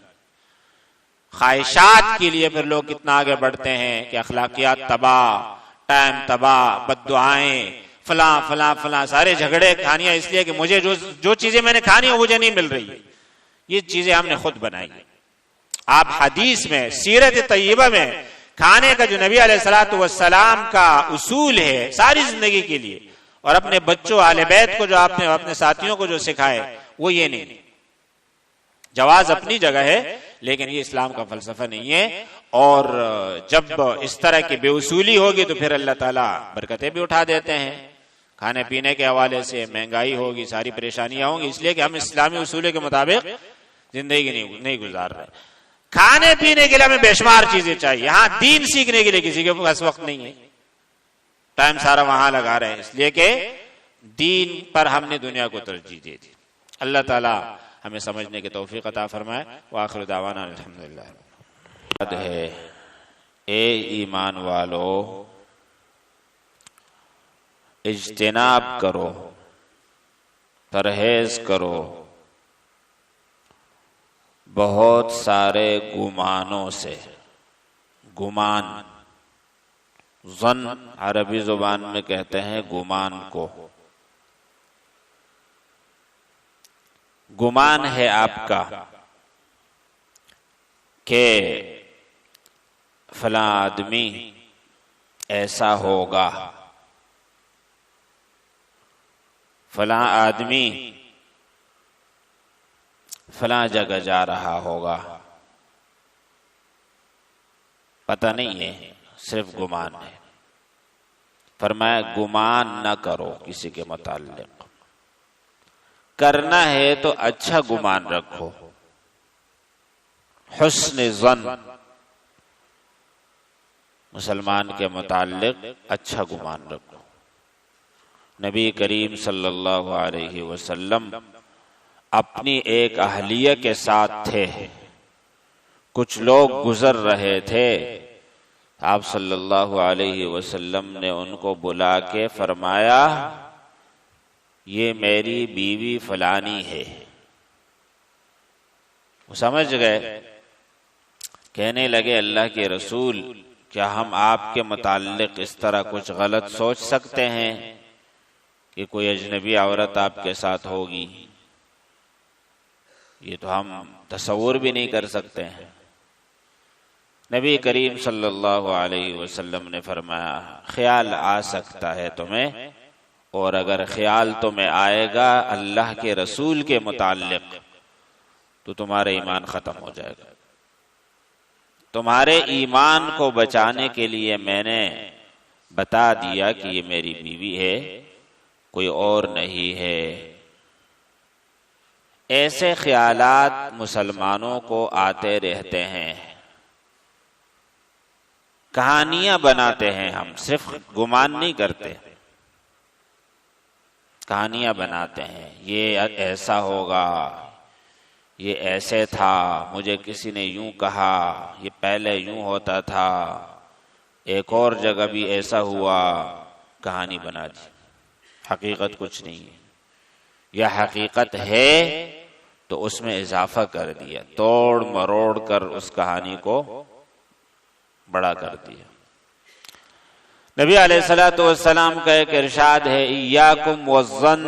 Speaker 1: خواہشات کے لیے پھر لوگ کتنا آگے بڑھتے ہیں کہ اخلاقیات تباہ، ٹائم تباہ، بد دعائیں، فلاں فلاں فلاں، سارے جھگڑے کھانیاں، اس لیے کہ مجھے جو چیزیں میں نے کھانی ہیں مجھے نہیں مل رہی. یہ چیزیں ہم نے خود بنائی. آپ حدیث میں، سیرت طیبہ میں کھانے کا جو نبی علیہ الصلوۃ والسلام کا اصول ہے ساری زندگی کے لیے، اور اپنے بچوں اہل بیت کو جو آپ نے اپنے ساتھیوں کو جو سکھائے، وہ یہ نہیں. جواز اپنی جگہ ہے لیکن یہ اسلام کا فلسفہ نہیں ہے. اور جب اس طرح کی بے اصولی ہوگی تو پھر اللہ تعالیٰ برکتیں بھی اٹھا دیتے ہیں. کھانے پینے کے حوالے سے مہنگائی ہوگی، ساری پریشانیاں ہوں گی، اس لیے کہ ہم اسلامی اصولوں کے مطابق زندگی نہیں گزار رہے. کھانے پینے کے لیے ہمیں بے شمار چیزیں چاہیے. ہاں دین سیکھنے کے لیے کسی کے پاس وقت نہیں ہے، ٹائم سارا وہاں لگا رہے ہیں، اس لیے کہ دین پر ہم نے دنیا کو ترجیح دے دی. اللہ تعالیٰ ہمیں سمجھنے کی توفیق عطا فرمائے. وآخر دعوانا الحمدللہ. ہے اے ایمان والو، اجتناب کرو، پرہیز کرو بہت سارے گمانوں سے. گمان، ظن عربی زبان میں کہتے ہیں گمان کو. گمان ہے آپ کا کہ فلاں آدمی ایسا ہوگا، فلاں آدمی فلاں جگہ جا رہا ہوگا، پتہ نہیں ہے، صرف گمان ہے۔ فرمایا گمان نہ کرو کسی کے متعلق، کرنا ہے تو اچھا گمان رکھو، حسن ظن، مسلمان کے متعلق اچھا گمان رکھو۔ نبی کریم صلی اللہ علیہ وسلم اپنی ایک اہلیہ کے ساتھ تھے، کچھ لوگ گزر رہے تھے، آپ صلی اللہ علیہ وسلم نے ان کو بلا کے فرمایا یہ میری بیوی فلانی ہے۔ وہ سمجھ گئے، کہنے لگے اللہ کے رسول کیا ہم آپ کے متعلق اس طرح کچھ غلط سوچ سکتے ہیں کہ کوئی اجنبی عورت آپ کے ساتھ ہوگی؟ یہ تو ہم تصور بھی نہیں کر سکتے ہیں۔ نبی کریم صلی اللہ علیہ وسلم نے فرمایا خیال آ سکتا ہے تمہیں، اور اگر خیال تمہیں آئے گا اللہ کے رسول کے متعلق تو تمہارا ایمان ختم ہو جائے گا۔ تمہارے ایمان کو بچانے کے لیے میں نے بتا دیا کہ یہ میری بیوی ہے، کوئی اور نہیں ہے۔ ایسے خیالات مسلمانوں کو آتے رہتے ہیں، کہانیاں بناتے ہیں، ہم صرف گمان نہیں کرتے، کہانیاں بناتے ہیں، یہ ایسا ہوگا، یہ ایسے تھا، مجھے کسی نے یوں کہا، یہ پہلے یوں ہوتا تھا، ایک اور جگہ بھی ایسا ہوا، کہانی بنا دی، حقیقت کچھ نہیں ہے۔ یا حقیقت ہے تو اس میں اضافہ کر دیا، توڑ مروڑ کر اس کہانی کو بڑا کر دیا۔ نبی علیہ الصلوۃ والسلام کا ایک ارشاد ہے ایاکم والظن،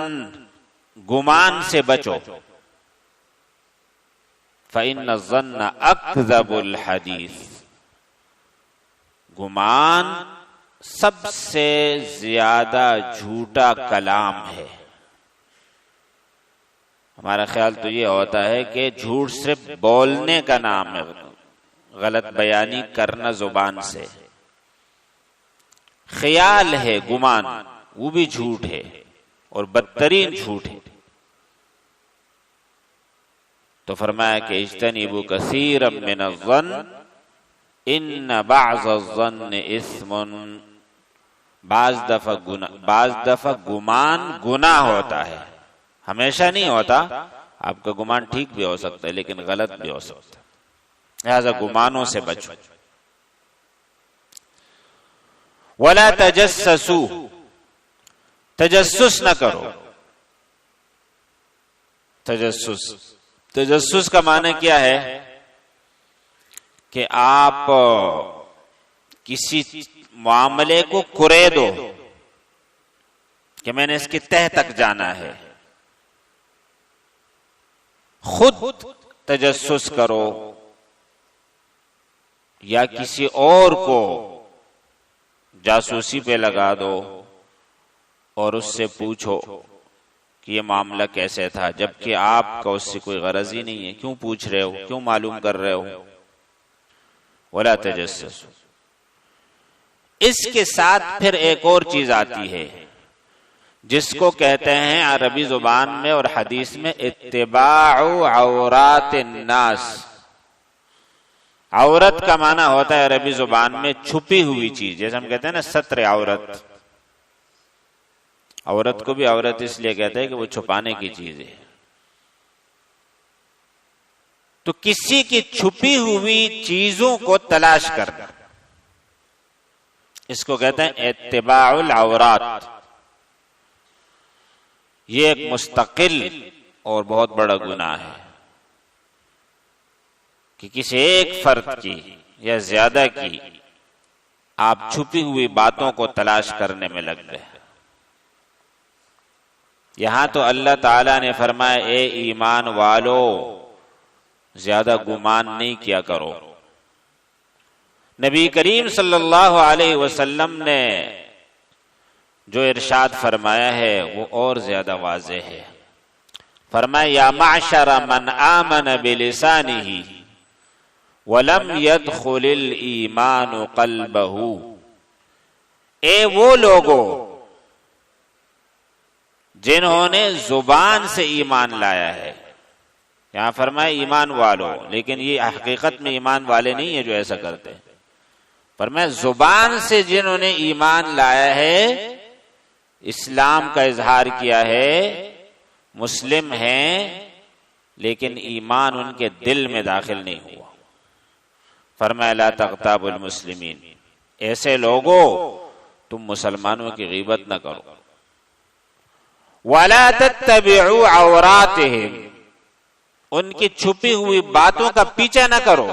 Speaker 1: گمان سے بچو، فإن الظن اکذب الحدیث، گمان سب سے زیادہ جھوٹا کلام ہے۔ ہمارا خیال تو یہ ہوتا ہے کہ جھوٹ صرف بولنے کا نام ہے، غلط بیانی کرنا زبان سے۔ خیال ہے گمان، وہ بھی جھوٹ ہے اور بدترین جھوٹ ہے۔ تو فرمایا کہ اجتنبوا کثیرا من الظن ان بعض الظن اثم، بعض دفعہ گمان گناہ ہوتا ہے، ہمیشہ نہیں ہوتا، آپ کا گمان ٹھیک بھی ہو سکتا ہے لیکن غلط بھی ہو سکتا ہے، لہذا گمانوں سے بچو۔ وَلَا تَجَسَّسُوا، تجسس نہ کرو۔ تجسس کا معنی کیا ہے کہ آپ کسی معاملے کو کرے دو کہ میں نے اس کی تہ تک جانا ہے، خود تجسس کرو یا کسی اور کو جاسوسی پہ لگا دو اور اس سے پوچھو کہ یہ معاملہ کیسے تھا، جبکہ آپ کا اس سے کوئی غرض ہی نہیں ہے، کیوں پوچھ رہے ہو، کیوں معلوم کر رہے ہو؟ ولا تجسسوا۔ اس کے ساتھ پھر ایک اور چیز آتی ہے جس کو کہتے ہیں عربی زبان میں اور حدیث میں اتباع عورات الناس۔ عورت کا معنی ہوتا ہے عربی زبان میں چھپی ہوئی چیز، جیسے ہم کہتے ہیں نا ستر عورت، عورت کو بھی عورت اس لیے کہتے ہیں کہ وہ چھپانے کی چیز ہے۔ تو کسی کی چھپی ہوئی چیزوں کو تلاش کرنا، اس کو کہتے ہیں اتباع العورات۔ یہ ایک مستقل اور بہت بڑا گناہ ہے کہ کسی ایک فرد کی یا زیادہ کی آپ چھپی ہوئی باتوں کو تلاش کرنے میں لگ گئے۔ یہاں تو اللہ تعالیٰ نے فرمایا اے ایمان والو زیادہ گمان نہیں کیا کرو۔ نبی کریم صلی اللہ علیہ وسلم نے جو ارشاد فرمایا ہے وہ اور زیادہ واضح ہے۔ فرمایا یا معشر من آمن بلسانہ وَلَمْ يَدْخُلِ الْإِيمَانُ قَلْبَهُ، اے وہ لوگوں جنہوں نے زبان سے ایمان لایا ہے. یہاں فرمایا ایمان والوں، لیکن یہ حقیقت میں ایمان والے نہیں ہیں جو ایسا کرتے ہیں. فرمایا زبان سے جنہوں نے ایمان لایا ہے، اسلام کا اظہار کیا ہے، مسلم ہیں، لیکن ایمان ان کے دل میں داخل نہیں ہوا. فرمایا لا تغتابوا المسلمین، ایسے لوگوں تم مسلمانوں کی غیبت نہ کرو. وَلَا تَتَّبِعُوا عَوْرَاتِهِمْ، ان کی چھپی ہوئی باتوں کا پیچھا نہ کرو.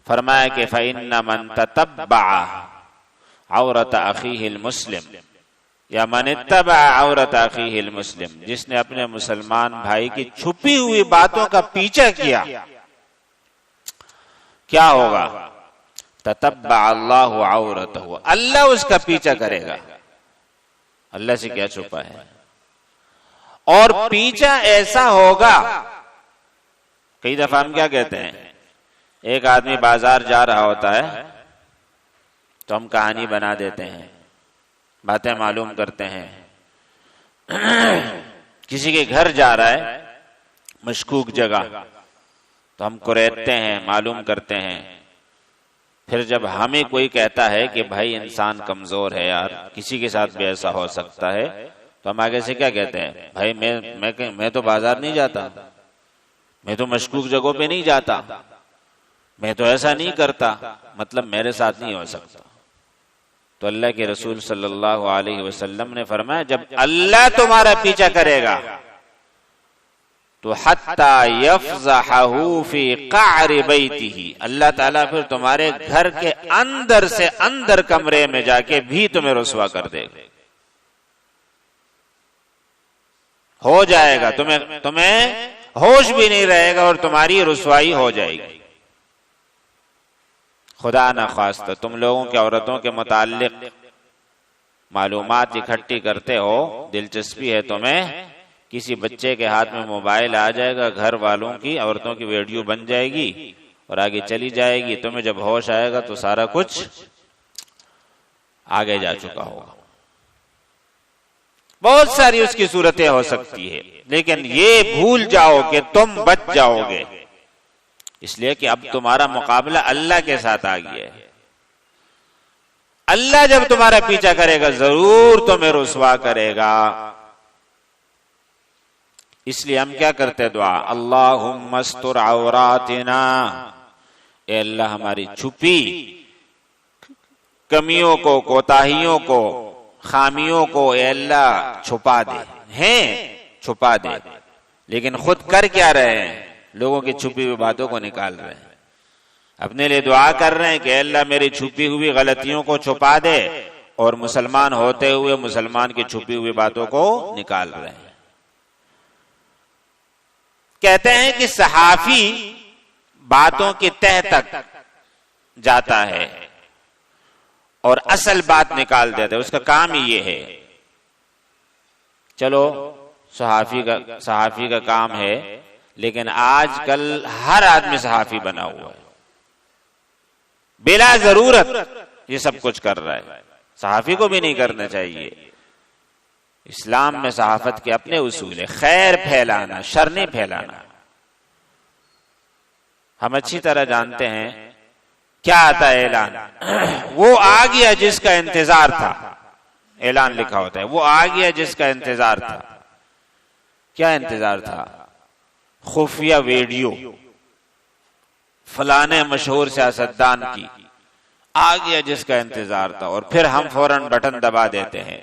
Speaker 1: فرمایا کہ فَإِنَّ مَن تَتَبَّعَ عَوْرَةَ أَخِيهِ الْمُسْلِمِ یا من اتبع عورت اخیہ المسلم، جس نے اپنے مسلمان بھائی کی چھپی ہوئی باتوں کا پیچھا کیا، کیا ہوگا؟ تتبع اللہ عورتہ، اللہ اس کا پیچھا کرے گا. اللہ سے کیا چھپا ہے؟ اور پیچھا ایسا ہوگا. کئی دفعہ ہم کیا کہتے ہیں، ایک آدمی بازار جا رہا ہوتا ہے تو ہم کہانی بنا دیتے ہیں، باتیں معلوم کرتے ہیں. کسی کے گھر جا رہا ہے مشکوک جگہ تو ہم قریدتے ہیں، معلوم کرتے ہیں. پھر جب ہمیں کوئی کہتا ہے کہ بھائی انسان کمزور ہے یار، کسی کے ساتھ بھی ایسا ہو سکتا ہے، تو ہم آگے سے کیا کہتے ہیں؟ بھائی میں تو بازار نہیں جاتا، میں تو مشکوک جگہوں پہ نہیں جاتا، میں تو ایسا نہیں کرتا، مطلب میرے ساتھ نہیں ہو سکتا. تو اللہ کے رسول صلی اللہ علیہ وسلم نے فرمایا جب اللہ تمہارا پیچھا کرے گا تو حتی یفضحہ فی قعر بیتہ، اللہ تعالیٰ پھر تمہارے گھر کے اندر سے اندر کمرے میں جا کے بھی تمہیں رسوا کر دے گا. ہو جائے گا، تمہیں ہوش بھی نہیں رہے گا اور تمہاری رسوائی ہو جائے گی. خدا نہ خواستہ تم لوگوں کے عورتوں کے متعلق معلومات اکٹھی کرتے ہو، دلچسپی ہے تمہیں، کسی بچے کے ہاتھ میں موبائل آ جائے گا، گھر والوں کی عورتوں کی ویڈیو بن جائے گی اور آگے چلی جائے گی. تمہیں جب ہوش آئے گا تو سارا کچھ آگے جا چکا ہوگا. بہت ساری اس کی صورتیں ہو سکتی ہے، لیکن یہ بھول جاؤ کہ تم بچ جاؤ گے، اس لیے کہ اب تمہارا مقابلہ اللہ کے ساتھ آ گیا ہے. اللہ جب تمہارا پیچھا کرے گا ضرور تمہیں رسوا کرے گا. اس لیے ہم کیا کرتے دعا، اللہم استر عوراتنا، اے اللہ ہماری چھپی کمیوں کو، کوتاہیوں کو، خامیوں کو اے اللہ چھپا دے. ہیں چھپا دے، لیکن خود کر کیا رہے ہیں؟ لوگوں کی چھپی ہوئی باتوں کو نکال رہے ہیں. اپنے لیے دعا کر رہے ہیں کہ اللہ میری چھپی ہوئی غلطیوں کو چھپا دے، اور مسلمان ہوتے ہوئے مسلمان کی چھپی ہوئی باتوں کو نکال رہے ہیں. کہتے ہیں کہ صحافی باتوں کی تہ تک جاتا ہے اور اصل بات نکال دیتا ہے، اس کا کام ہی یہ ہے. چلو صحافی کا کام ہے، لیکن آج کل ہر آدمی صحافی بنا ہوا ہے، بلا ضرورت یہ سب کچھ کر رہا ہے. صحافی کو بھی نہیں کرنا چاہیے. اسلام میں صحافت کے اپنے اصول ہے، خیر پھیلانا، شر نہیں پھیلانا. ہم اچھی طرح جانتے ہیں کیا آتا ہے اعلان، وہ آ گیا جس کا انتظار تھا. اعلان لکھا ہوتا ہے وہ آ گیا جس کا انتظار تھا. کیا انتظار تھا؟ خفیہ ویڈیو فلانے مشہور سیاستدان کی، آ گیا جس کا انتظار تھا، اور پھر ہم فوراً بٹن دبا دیتے ہیں.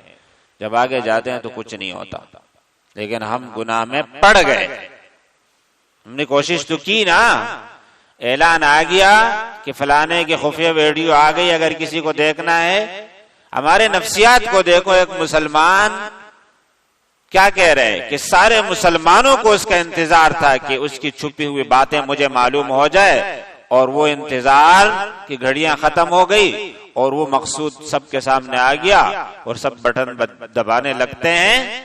Speaker 1: جب آگے جاتے ہیں تو کچھ نہیں ہوتا، لیکن ہم گناہ میں پڑ گئے. ہم نے کوشش تو کی نا، اعلان آ گیا کہ فلانے کی خفیہ ویڈیو آ گئی، اگر کسی کو دیکھنا ہے. ہمارے نفسیات کو دیکھو، ایک مسلمان کیا کہہ رہے کہ سارے مسلمانوں کو اس کا انتظار تھا کہ اس کی چھپی ہوئی باتیں مجھے معلوم ہو جائے اور وہ انتظار کی گھڑیاں ختم ہو گئی اور وہ مقصود سب کے سامنے آ گیا اور سب بٹن دبانے لگتے ہیں،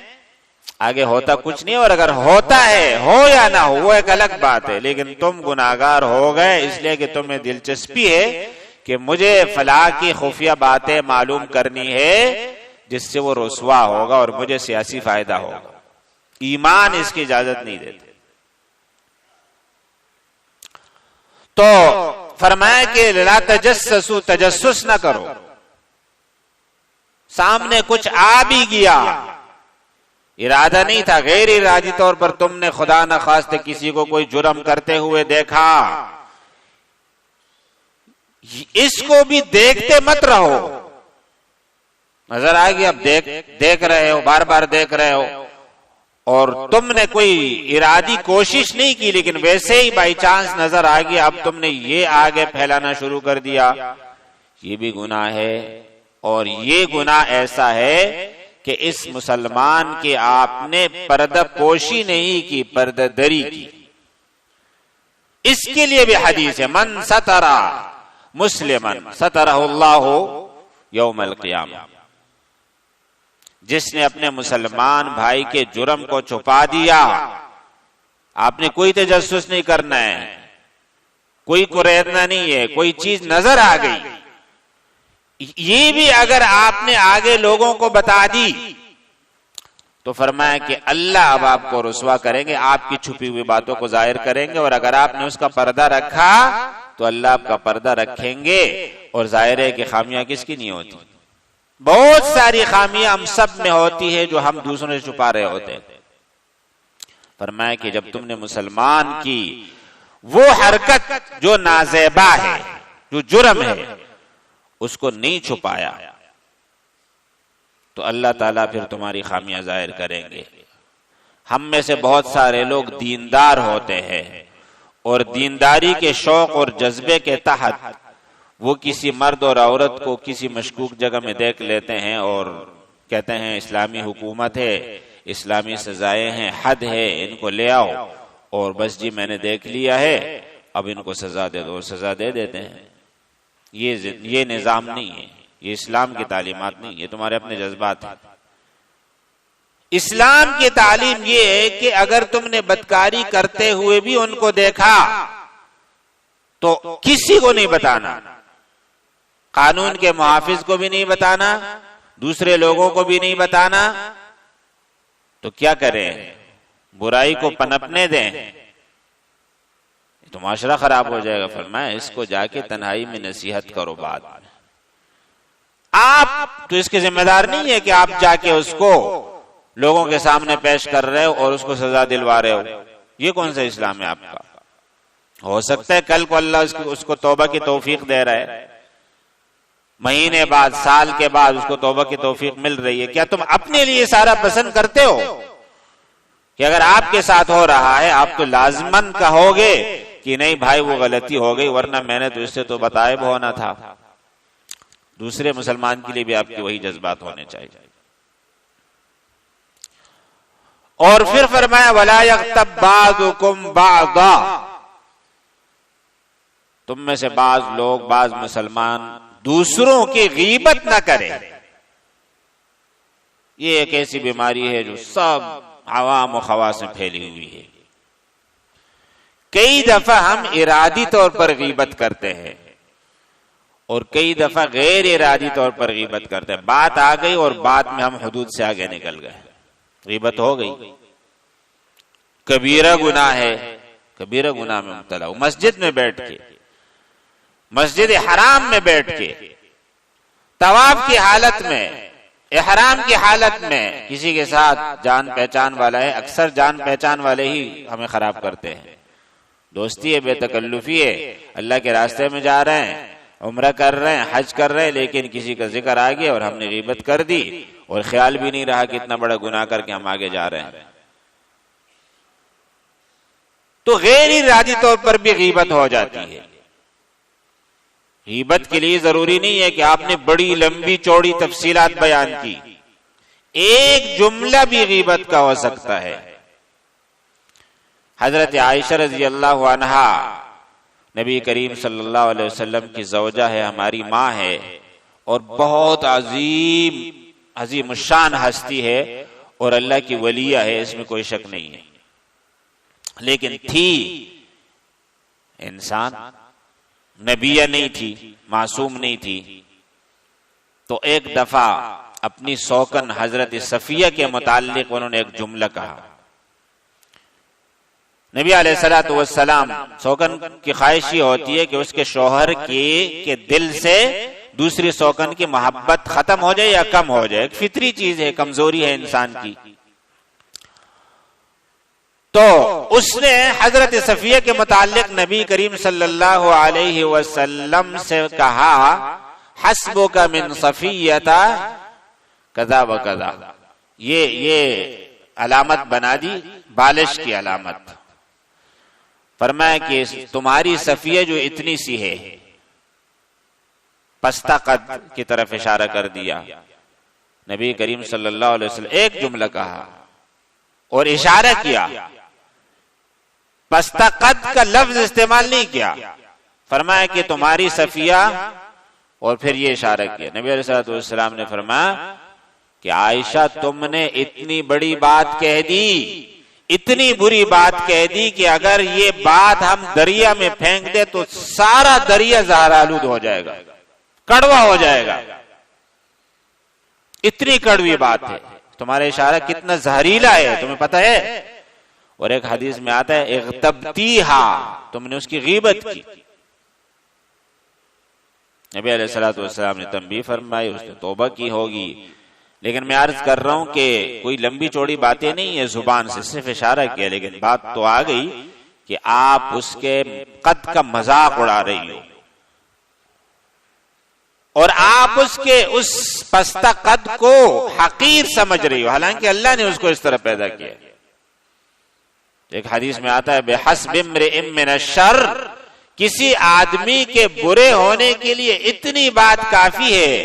Speaker 1: آگے ہوتا کچھ نہیں. اور اگر ہوتا ہے، ہو یا نہ ہو، وہ ایک الگ بات ہے، لیکن تم گناہگار ہو گئے اس لیے کہ تمہیں دلچسپی ہے کہ مجھے فلاں کی خفیہ باتیں معلوم کرنی ہے جس سے وہ رسوا ہوگا اور مجھے سیاسی فائدہ ہوگا. ایمان اس کی اجازت نہیں دیتے. تو فرمایا کہ لا تجسسوا، تجسس نہ کرو. سامنے کچھ آ بھی گیا، ارادہ نہیں تھا، غیر ارادی طور پر تم نے خدا نخواستہ کسی کو کوئی جرم کرتے ہوئے دیکھا، اس کو بھی دیکھتے مت رہو. نظر آ گیا، اب دیکھ رہے ہو، بار بار دیکھ رہے ہو، اور تم نے کوئی ارادی کوشش نہیں کی لیکن ویسے ہی بائی چانس نظر آ گیا، اب تم نے یہ آگے پھیلانا شروع کر دیا، یہ بھی گناہ ہے. اور یہ گناہ ایسا ہے کہ اس مسلمان کے آپ نے پردہ پوشی نہیں کی، پردہ دری کی. اس کے لیے بھی حدیث ہے، من ستر مسلمن سترہ اللہ یوم القیامہ. جس نے اپنے مسلمان بھائی کے جرم کو چھپا دیا، آپ نے کوئی تجسس نہیں کرنا ہے، کوئی قریدنا نہیں ہے، کوئی چیز نظر آ گئی، یہ بھی اگر آپ نے آگے لوگوں کو بتا دی تو فرمایا کہ اللہ اب آپ کو رسوا کریں گے، آپ کی چھپی ہوئی باتوں کو ظاہر کریں گے. اور اگر آپ نے اس کا پردہ رکھا تو اللہ آپ کا پردہ رکھیں گے. اور ظاہر ہے کہ خامیاں کس کی نہیں ہوتی، بہت ساری خامیاں ہم سب میں ہوتی ہے جو ہم دوسروں سے چھپا رہے ہوتے. فرمایا کہ جب تم نے مسلمان کی وہ حرکت جو نازیبا ہے، جو جرم ہے، اس کو نہیں چھپایا تو اللہ تعالیٰ پھر تمہاری خامیاں ظاہر کریں گے. ہم میں سے بہت سارے لوگ دیندار ہوتے ہیں اور دینداری کے شوق اور جذبے کے تحت وہ کسی مرد اور عورت کو کسی مشکوک جگہ میں دیکھ لیتے ہیں اور کہتے ہیں اسلامی حکومت ہے، اسلامی سزائیں ہیں، حد ہے، ان کو لے آؤ، اور بس جی میں نے دیکھ لیا ہے اب ان کو سزا دے دو، اور سزا دے دیتے ہیں. یہ نظام نہیں ہے، یہ اسلام کی تعلیمات نہیں، یہ تمہارے اپنے جذبات ہیں. اسلام کی تعلیم یہ ہے کہ اگر تم نے بدکاری کرتے ہوئے بھی ان کو دیکھا تو کسی کو نہیں بتانا، قانون کے محافظ کو بھی نہیں بتانا، دوسرے لوگوں کو بھی نہیں بتانا. تو کیا کریں؟ برائی کو پنپنے دیں تو معاشرہ خراب ہو جائے گا. فرمایا اس کو جا کے تنہائی میں نصیحت کرو. بعد میں آپ تو اس کے ذمہ دار نہیں ہے کہ آپ جا کے اس کو لوگوں کے سامنے پیش کر رہے ہو اور اس کو سزا دلوا رہے ہو. یہ کون سا اسلام ہے آپ کا؟ ہو سکتا ہے کل کو اللہ اس کو توبہ کی توفیق دے رہا ہے، مہینے بعد، سال کے بعد اس کو توبہ کی توفیق مل رہی ہے. کیا تم اپنے لیے سارا پسند کرتے ہو کہ اگر آپ کے ساتھ ہو رہا ہے آپ تو لازماً کہو گے کہ نہیں بھائی وہ غلطی ہو گئی، ورنہ میں نے تو اس سے تو بتائے ہونا تھا. دوسرے مسلمان کے لیے بھی آپ کے وہی جذبات ہونے چاہیے. اور پھر فرمایا وَلَا يَغْتَبْ بَعْضُكُمْ بَعْضًا، تم میں سے بعض لوگ، بعض مسلمان دوسروں کی غیبت نہ کرے. یہ ایک ایسی بیماری ہے جو سب عوام و خواص میں پھیلی ہوئی ہے. کئی دفعہ ہم ارادی طور پر غیبت کرتے ہیں اور کئی دفعہ غیر ارادی طور پر غیبت کرتے ہیں. بات آ گئی اور بعد میں ہم حدود سے آگے نکل گئے، غیبت ہو گئی. کبیرہ گناہ ہے، کبیرہ گناہ میں مبتلا ہو. مسجد میں بیٹھ کے، مسجد حرام میں بیٹھ کے، طواف کی حالت میں، احرام کی حالت میں کسی کے ساتھ جان پہچان والا ہے. اکثر جان پہچان والے ہی ہمیں خراب کرتے ہیں. دوستی ہے، بے تکلفی ہے، اللہ کے راستے میں جا رہے ہیں، عمرہ کر رہے ہیں، حج کر رہے ہیں، لیکن کسی کا ذکر آ گیا اور ہم نے غیبت کر دی اور خیال بھی نہیں رہا کہ اتنا بڑا گناہ کر کے ہم آگے جا رہے ہیں. تو غیر ارادی طور پر بھی غیبت ہو جاتی ہے. غیبت کے لیے ضروری نہیں ہے کہ آپ نے بڑی لمبی چوڑی تفصیلات بیان کی، ایک جملہ بھی غیبت کا ہو سکتا ہے. حضرت عائشہ رضی اللہ عنہا نبی کریم صلی اللہ علیہ وسلم کی زوجہ ہے، ہماری ماں ہے، اور بہت عظیم الشان ہستی ہے اور اللہ کی ولیہ ہے، اس میں کوئی شک نہیں ہے، لیکن تھی انسان، نبیہ نہیں تھی، معصوم نہیں تھی۔ تو ایک دفعہ اپنی سوکن حضرت صفیہ کے متعلق انہوں نے ایک جملہ کہا۔ نبی علیہ الصلوۃ والسلام، سوکن کی خواہش یہ ہوتی ہے کہ اس کے شوہر کے دل سے دوسری سوکن کی محبت ختم ہو جائے یا کم ہو جائے، ایک فطری چیز ہے، کمزوری ہے انسان کی۔ تو اس نے حضرت صفیہ کے متعلق نبی کریم صلی اللہ علیہ وسلم سے کہا، حسبک من صفیۃ کذا و کذا، یہ علامت بنا دی، بالش کی علامت۔ فرمایا کہ تمہاری صفیہ جو اتنی سی ہے، پستہ قد کی طرف اشارہ کر دیا۔ نبی کریم صلی اللہ علیہ وسلم ایک جملہ کہا اور اشارہ کیا، پستہ قد کا لفظ استعمال نہیں کیا، فرمایا کہ تمہاری صفیہ، اور پھر یہ اشارہ کیا۔ نبی علیہ السلام نے فرمایا کہ عائشہ تم نے اتنی بڑی بات کہہ دی، اتنی بری بات کہہ دی کہ اگر یہ بات ہم دریا میں پھینک دے تو سارا دریا زہر آلود ہو جائے گا، کڑوا ہو جائے گا، اتنی کڑوی بات ہے، تمہارا اشارہ کتنا زہریلا ہے تمہیں پتہ ہے۔ اور ایک حدیث میں آتا ہے اغتبتیہا، تم نے اس کی غیبت کی۔ نبی علیہ السلام نے تنبیہ فرمائی، اس نے توبہ کی ہوگی، لیکن میں عرض کر رہا ہوں کہ کوئی لمبی چوڑی باتیں نہیں ہے، زبان سے صرف اشارہ کیا، لیکن بات تو آ گئی کہ آپ اس کے قد کا مذاق اڑا رہی ہو، اور آپ اس کے اس پستہ قد کو حقیر سمجھ رہی ہو، حالانکہ اللہ نے اس کو اس طرح پیدا کیا۔ ایک حدیث میں آتا ہے بحسب امرئ من الشر، کسی آدمی کے برے ہونے کے لیے اتنی بات کافی ہے،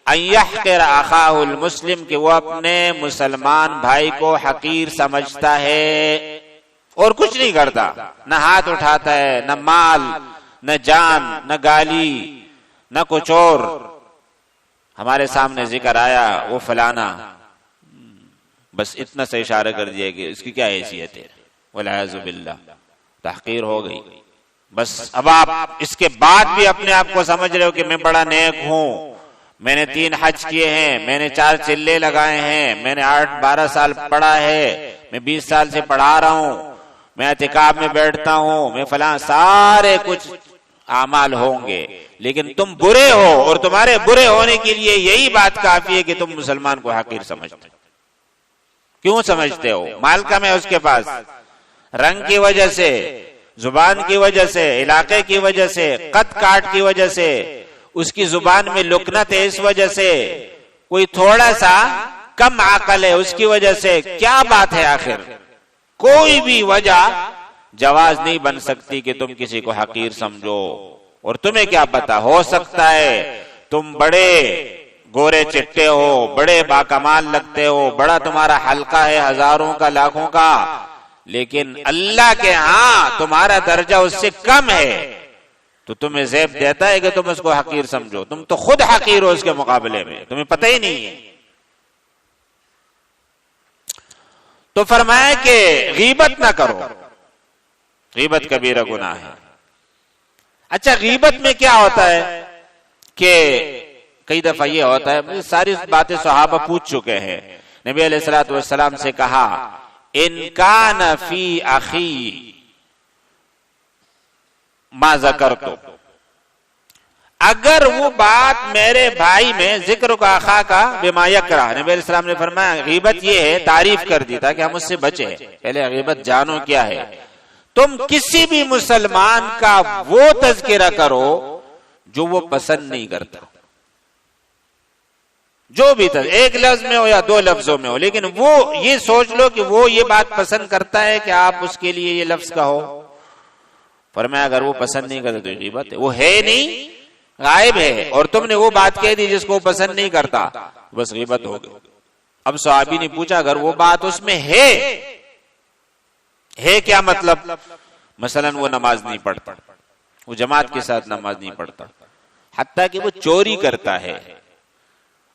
Speaker 1: ان یحقر اخاہ المسلم، کہ وہ اپنے مسلمان بھائی کو حقیر سمجھتا ہے اور کچھ نہیں کرتا، نہ ہاتھ اٹھاتا ہے، نہ مال، نہ جان، نہ گالی، نہ کچھ اور۔ ہمارے سامنے ذکر آیا وہ فلانا، بس اتنا سے اشارہ کر دیا کہ اس کی کیا حیثیت ہے، والعیاذ باللہ، تحقیر ہو گئی۔ بس اب آپ اس کے بعد بھی اپنے آپ کو سمجھ رہے ہو کہ میں بڑا نیک ہوں، میں نے 3 حج کیے ہیں، میں نے 4 چلے لگائے ہیں، میں نے 8-12 سال پڑھا ہے، میں 20 سال سے پڑھا رہا ہوں، میں اعتکاف میں بیٹھتا ہوں، میں فلاں، سارے کچھ اعمال ہوں گے، لیکن تم برے ہو، اور تمہارے برے ہونے کے لیے یہی بات کافی ہے کہ تم مسلمان کو حقیر سمجھتے ہو۔ کیوں سمجھتے ہو؟ مال کم ہے اس کے پاس، رنگ کی وجہ سے، زبان کی وجہ سے، علاقے کی وجہ سے، قد کاٹ کی وجہ سے، اس کی زبان میں لکنت ہے اس وجہ سے، کوئی تھوڑا سا کم عقل ہے اس کی وجہ سے، کیا بات ہے آخر؟ کوئی بھی وجہ جواز نہیں بن سکتی کہ تم کسی کو حقیر سمجھو۔ اور تمہیں کیا پتا، ہو سکتا ہے تم بڑے گورے چٹے ہو، بڑے باکمال لگتے ہو، بڑا تمہارا حلقہ ہے ہزاروں کا، لاکھوں کا، لیکن اللہ کے ہاں تمہارا درجہ اس سے کم ہے، تو تمہیں زیب دیتا ہے کہ تم اس کو حقیر سمجھو؟ تم تو خود حقیر ہو اس کے مقابلے میں، تمہیں پتہ ہی نہیں ہے۔ تو فرمایا کہ غیبت نہ کرو، غیبت کبیرہ گناہ ہے۔ اچھا، غیبت میں کیا ہوتا ہے کہ کئی دفعہ یہ ہوتا ہے، ساری باتیں صحابہ پوچھ چکے ہیں، نبی علیہ الصلوۃ والسلام سے کہا ان کان فی اخی ما ذکرت، اگر وہ بات میرے بھائی میں، ذکر کا اخا کا بما یکرہ، نبی علیہ السلام نے فرمایا غیبت یہ ہے، تعریف کر دی تاکہ ہم اس سے بچیں، پہلے غیبت جانو کیا ہے۔ تم کسی بھی مسلمان کا وہ تذکرہ کرو جو وہ پسند نہیں کرتا، جو بھی ایک لفظ میں ہو یا 2 لفظوں میں ہو، لیکن وہ یہ سوچ لو کہ وہ یہ بات پسند کرتا ہے کہ آپ اس کے لیے یہ لفظ کہو۔ فرمایا اگر وہ پسند نہیں کرتا تو یہ غیبت ہے، وہ ہے نہیں، غائب ہے، اور تم نے وہ بات کہہ دی جس کو وہ پسند نہیں کرتا، بس غیبت ہو گئی۔ اب صحابی نے پوچھا اگر وہ بات اس میں ہے کیا مطلب؟ مثلا وہ نماز نہیں پڑھتا، وہ جماعت کے ساتھ نماز نہیں پڑھتا، حتیٰ کہ وہ چوری کرتا ہے،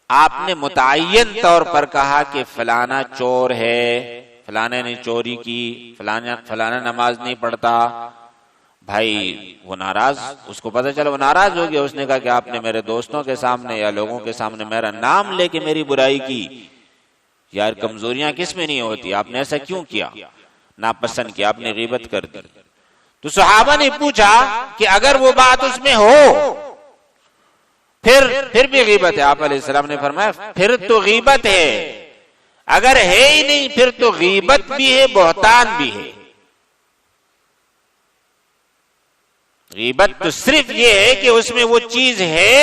Speaker 1: آپ نے متعین طور پر کہا کہ فلانا چور ہے، فلانے نے چوری کی، فلانا نماز نہیں پڑھتا، بھائی وہ ناراض، اس کو پتہ چلا وہ ناراض ہو گیا، اس نے کہا کہ آپ نے میرے دوستوں کے سامنے یا لوگوں کے سامنے میرا نام لے کے میری برائی کی، یار کمزوریاں کس میں نہیں ہوتی، آپ نے ایسا کیوں کیا، ناپسند کیا، آپ نے غیبت کر دی۔ تو صحابہ نے پوچھا کہ اگر وہ بات اس میں ہو پھر بھی غیبت ہے، آپ علیہ السلام نے فرمایا پھر تو غیبت ہے، اگر ہے ہی نہیں پھر تو غیبت بھی ہے، بہتان بھی ہے۔ غیبت تو صرف یہ ہے کہ اس میں وہ چیز ہے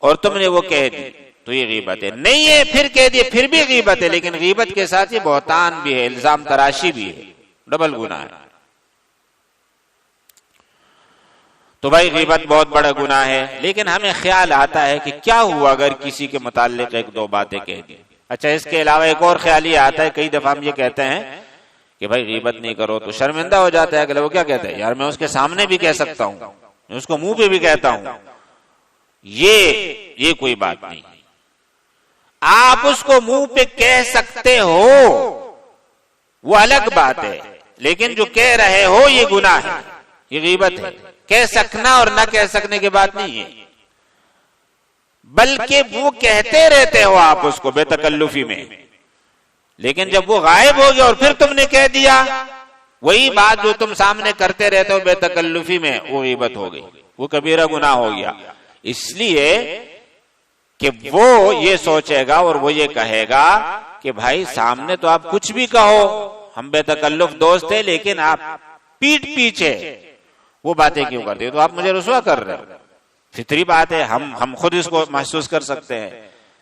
Speaker 1: اور تم نے وہ کہہ دی تو یہ غیبت ہے، نہیں ہے پھر کہہ دیے پھر بھی غیبت ہے، لیکن غیبت کے ساتھ یہ بہتان بھی ہے، الزام تراشی بھی ہے، ڈبل گناہ ہے۔ تو بھائی غیبت بہت بڑا گناہ ہے، لیکن ہمیں خیال آتا ہے کہ کیا ہوا اگر کسی کے متعلق ایک دو باتیں کہہ دی۔ اچھا اس کے علاوہ ایک اور خیال یہ آتا ہے، کئی دفعہ ہم یہ کہتے ہیں کہ بھائی غیبت نہیں کرو تو شرمندہ ہو جاتا ہے کہ وہ کیا کہتے ہیں، یار میں اس کے سامنے بھی کہہ سکتا ہوں، میں اس کو منہ پہ بھی کہتا ہوں، یہ کوئی بات نہیں۔ آپ اس کو منہ پہ کہہ سکتے ہو وہ الگ بات ہے، لیکن جو کہہ رہے ہو یہ گناہ ہے، یہ غیبت ہے۔ کہہ سکنا اور نہ کہہ سکنے کی بات نہیں ہے، بلکہ وہ کہتے رہتے ہو آپ اس کو بے تکلفی میں، لیکن جب وہ غائب ہو گیا اور پھر تم نے کہہ دیا وہی بات جو تم سامنے کرتے رہتے ہو بے تکلفی میں، وہ غیبت ہو گئی، وہ کبیرہ گناہ ہو گیا۔ اس لیے کہ وہ یہ سوچے گا اور وہ یہ کہے گا کہ بھائی سامنے تو آپ کچھ بھی کہو، ہم بے تکلف دوست ہیں، لیکن آپ پیٹھ پیچھے وہ باتیں کیوں کرتے ہو، تو آپ مجھے رسوا کر رہے ہو۔ فطری بات ہے، ہم خود اس کو محسوس کر سکتے ہیں،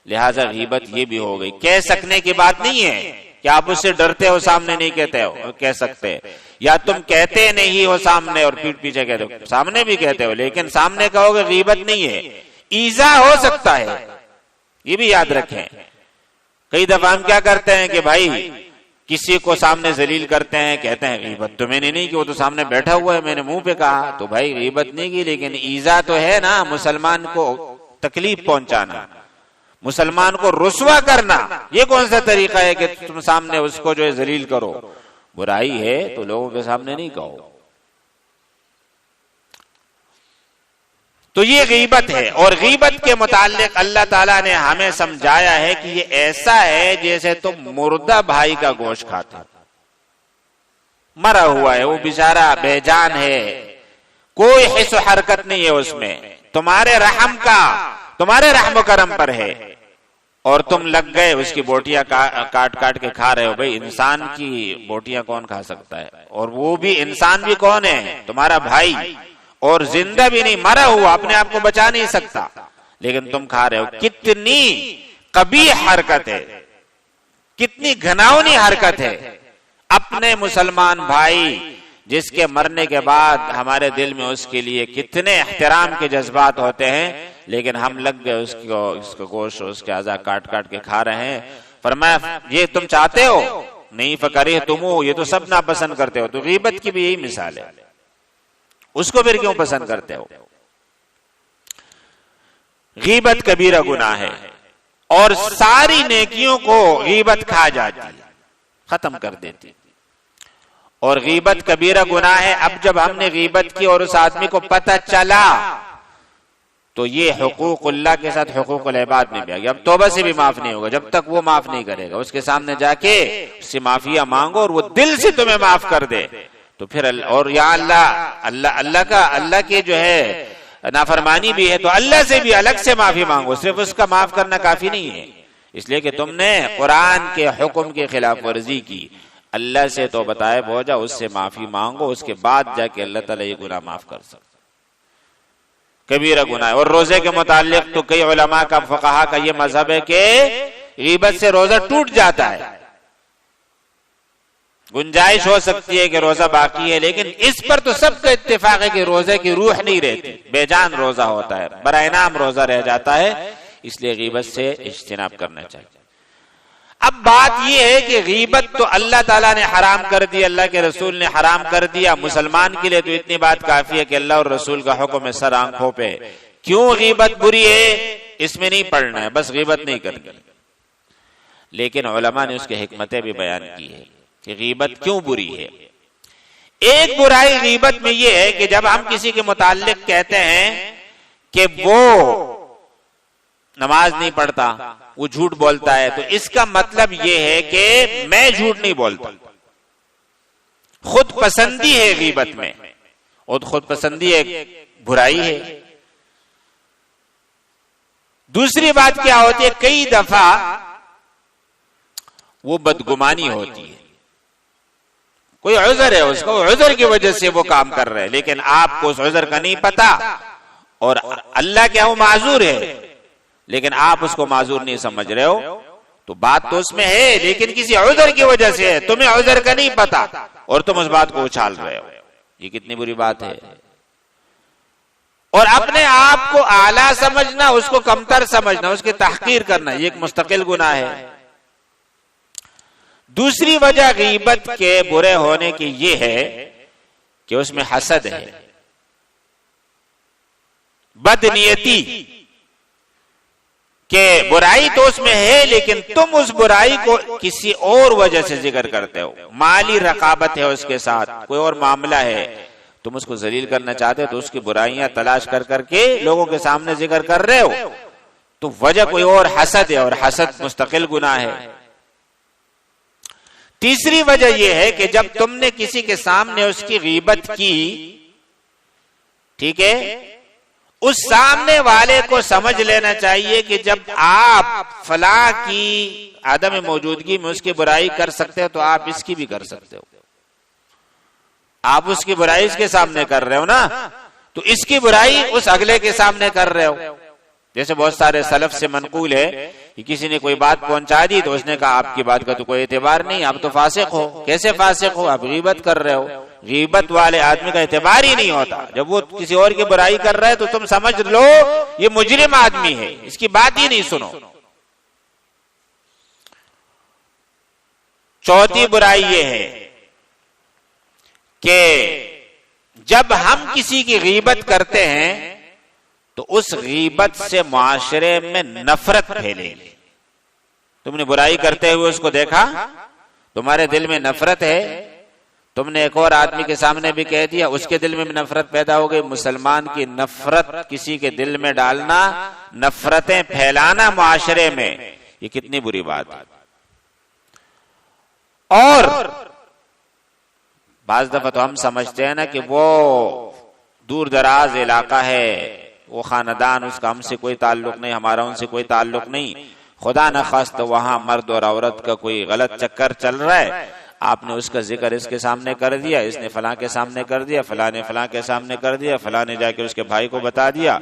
Speaker 1: لہٰذا غیبت یہ بھی ہو گئی۔ کہہ سکنے کی بات نہیں ہے کہ آپ اس سے ڈرتے ہو سامنے نہیں کہتے ہو، کہہ سکتے، یا تم کہتے نہیں ہو سامنے اور پیٹھ پیچھے کہتے ہو، سامنے بھی کہتے ہو لیکن سامنے کہو گے غیبت نہیں ہے، ایذا ہو سکتا ہے، یہ بھی یاد رکھیں۔ کئی دفعہ ہم کیا کرتے ہیں کہ بھائی کسی کو سامنے ذلیل کرتے ہیں، کہتے ہیں غیبت تو میں نے نہیں کی، وہ تو سامنے بیٹھا ہوا ہے میں نے منہ پہ کہا، تو بھائی غیبت نہیں کی، لیکن ایذا تو ہے نا، مسلمان کو تکلیف پہنچانا، مسلمان کو رسوا کرنا، یہ کون سا طریقہ ہے کہ تم سامنے اس کو جو ہے ذلیل کرو؟ برائی ہے تو لوگوں کے سامنے نہیں کہو۔ تو یہ غیبت ہے، اور غیبت کے متعلق اللہ تعالیٰ نے ہمیں سمجھایا ہے کہ یہ ایسا ہے جیسے تم مردہ بھائی کا گوشت کھاتے، مرا ہوا ہے، وہ بیچارہ بے جان ہے، کوئی حس و حرکت نہیں ہے اس میں، تمہارے رحم و کرم پر ہے، اور تم لگ گئے اس کی بوٹیاں کاٹ کاٹ کے کھا رہے ہو۔ بھائی انسان کی بوٹیاں کون کھا سکتا ہے؟ اور وہ بھی انسان بھی کون ہے؟ تمہارا بھائی، اور زندہ بھی نہیں، مرا ہوا، اپنے آپ کو بچا نہیں سکتا، لیکن تم کھا رہے ہو۔ کتنی قبیح حرکت ہے، کتنی گھناؤنی حرکت ہے۔ اپنے مسلمان بھائی جس کے مرنے کے بعد ہمارے دل میں اس کے لیے کتنے احترام کے جذبات ہوتے ہیں، لیکن ہم لگ گئے اس کو گوشت، اس کے اعضاء کاٹ کاٹ کے کھا رہے ہیں۔ فرمایا یہ تم چاہتے ہو؟ نہیں، فکرہتموہ، یہ تو سب ناپسند کرتے ہو۔ تو غیبت کی بھی یہی مثال ہے، اس کو پھر کیوں پسند کرتے ہو؟ غیبت کبیرہ گناہ ہے، اور ساری نیکیوں کو غیبت کھا جاتی ہے، ختم کر دیتی، اور غیبت کبیرہ گناہ ہے۔ اب جب ہم نے غیبت کی اور اس آدمی کو پتہ چلا تو یہ حقوق اللہ کے ساتھ حقوق العباد میں بھی آ گیا۔ اب توبہ سے بھی معاف نہیں ہوگا جب تک وہ معاف نہیں کرے گا۔ اس کے سامنے جا کے اس سے معافیہ مانگو اور وہ دل سے تمہیں معاف کر دے، تو پھر اور یا اللہ کے جو ہے نافرمانی بھی ہے تو اللہ سے بھی الگ سے معافی مانگو، صرف اس کا معاف کرنا کافی نہیں ہے، اس لیے کہ تم نے قرآن کے حکم کی خلاف ورزی کی۔ اللہ سے تو بتائے بوجھا، اس سے معافی مانگو، اس کے بعد جا کے اللہ تعالیٰ یہ گناہ معاف کر سکتا۔ کبیرہ گناہ ہے۔ اور روزے کے متعلق تو کئی علماء کا، فقہا کا یہ مذہب ہے کہ غیبت سے روزہ ٹوٹ جاتا ہے، گنجائش ہو سکتی ہے کہ روزہ باقی ہے، لیکن اس پر تو سب کا اتفاق ہے کہ روزے کی روح نہیں رہتی، بے جان روزہ ہوتا ہے، برائے نام روزہ رہ جاتا ہے، اس لیے غیبت سے اجتناب کرنا چاہیے۔ اب بات یہ ہے کہ غیبت تو اللہ تعالیٰ نے حرام کر دیا، اللہ کے رسول نے حرام کر دیا، مسلمان کے لیے تو اتنی بات کافی ہے کہ اللہ اور رسول کا حکم ہے سر آنکھوں پہ. کیوں غیبت بری ہے اس میں نہیں پڑھنا ہے، بس غیبت نہیں کرنی. لیکن علماء نے اس کی حکمتیں بھی بیان کی ہے کہ غیبت کیوں بری ہے. ایک برائی غیبت میں یہ ہے کہ جب ہم کسی کے متعلق کہتے ہیں کہ وہ نماز نہیں پڑھتا، وہ جھوٹ بولتا ہے، تو اس کا مطلب یہ ہے کہ میں جھوٹ نہیں بولتا. خود پسندی ہے غیبت میں، اور خود پسندی ایک برائی ہے. دوسری بات کیا ہوتی ہے، کئی دفعہ وہ بدگمانی ہوتی ہے، کوئی عذر ہے اس کو، عذر کی وجہ سے وہ کام کر رہے ہیں، لیکن آپ کو اس عذر کا نہیں پتا، اور اللہ کے ہاں وہ معذور ہے لیکن آپ اس کو معذور نہیں سمجھ رہے ہو. تو بات تو اس میں ہے لیکن کسی عذر کی وجہ سے ہے، تمہیں عذر کا نہیں پتا اور تم اس بات کو اچھال رہے ہو. یہ کتنی بری بات ہے. اور اپنے آپ کو اعلیٰ سمجھنا، اس کو کمتر سمجھنا، اس کی تحقیر کرنا، یہ ایک مستقل گناہ ہے. دوسری وجہ غیبت کے برے ہونے کی یہ ہے کہ اس میں حسد ہے، بدنیتی، کہ برائی تو اس میں ہے لیکن تم اس برائی کو کسی اور وجہ سے ذکر کرتے ہو. مالی رقابت ہے اس کے ساتھ، کوئی اور معاملہ ہے، تم اس کو ذلیل کرنا چاہتے ہو تو اس کی برائیاں تلاش کر کر کے لوگوں کے سامنے ذکر کر رہے ہو، تو وجہ کوئی اور حسد ہے، اور حسد مستقل گناہ ہے. تیسری وجہ یہ ہے کہ جب تم نے کسی کے سامنے اس کی غیبت کی، ٹھیک ہے، اس سامنے والے کو سمجھ لینا چاہیے کہ جب آپ فلاں کی عدم موجودگی میں اس کی برائی کر سکتے ہو تو آپ اس کی بھی کر سکتے ہو. آپ اس کی برائی اس کے سامنے کر رہے ہو نا، تو اس کی برائی اس اگلے کے سامنے کر رہے ہو. جیسے بہت سارے سلف سے منقول ہے کہ کسی نے کوئی بات پہنچا دی تو اس نے کہا آپ کی بات کا تو کوئی اعتبار نہیں، آپ تو فاسق ہو. کیسے فاسق ہو؟ آپ غیبت کر رہے ہو. غیبت والے آدمی کا اعتبار ہی نہیں ہوتا. جب وہ کسی اور کی برائی کر رہا ہے تو تم سمجھ لو یہ مجرم آدمی ہے، اس کی بات ہی نہیں سنو. چوتھی برائی یہ ہے کہ جب ہم کسی کی غیبت کرتے ہیں تو اس غیبت سے معاشرے میں نفرت پھیلے گی. تم نے برائی کرتے ہوئے اس کو دیکھا، تمہارے دل میں نفرت ہے، تم نے ایک اور آدمی کے سامنے بھی کہہ دیا، اس کے دل میں بھی نفرت پیدا ہو گئی. مسلمان کی نفرت کسی کے دل میں ڈالنا، نفرتیں پھیلانا معاشرے میں، یہ کتنی بری بات ہے. اور بعض دفعہ تو ہم سمجھتے ہیں نا کہ وہ دور دراز علاقہ ہے، وہ خاندان، اس کا ہم سے کوئی تعلق نہیں، ہمارا ان سے کوئی تعلق نہیں. خدا نخواستہ وہاں مرد اور عورت کا کوئی غلط چکر چل رہا ہے، آپ نے اس کا ذکر اس کے سامنے کر دیا، اس نے فلاں کے سامنے کر دیا، فلاں نے فلاں کے سامنے کر دیا، فلاں نے جا کے اس کے بھائی کو بتا دیا،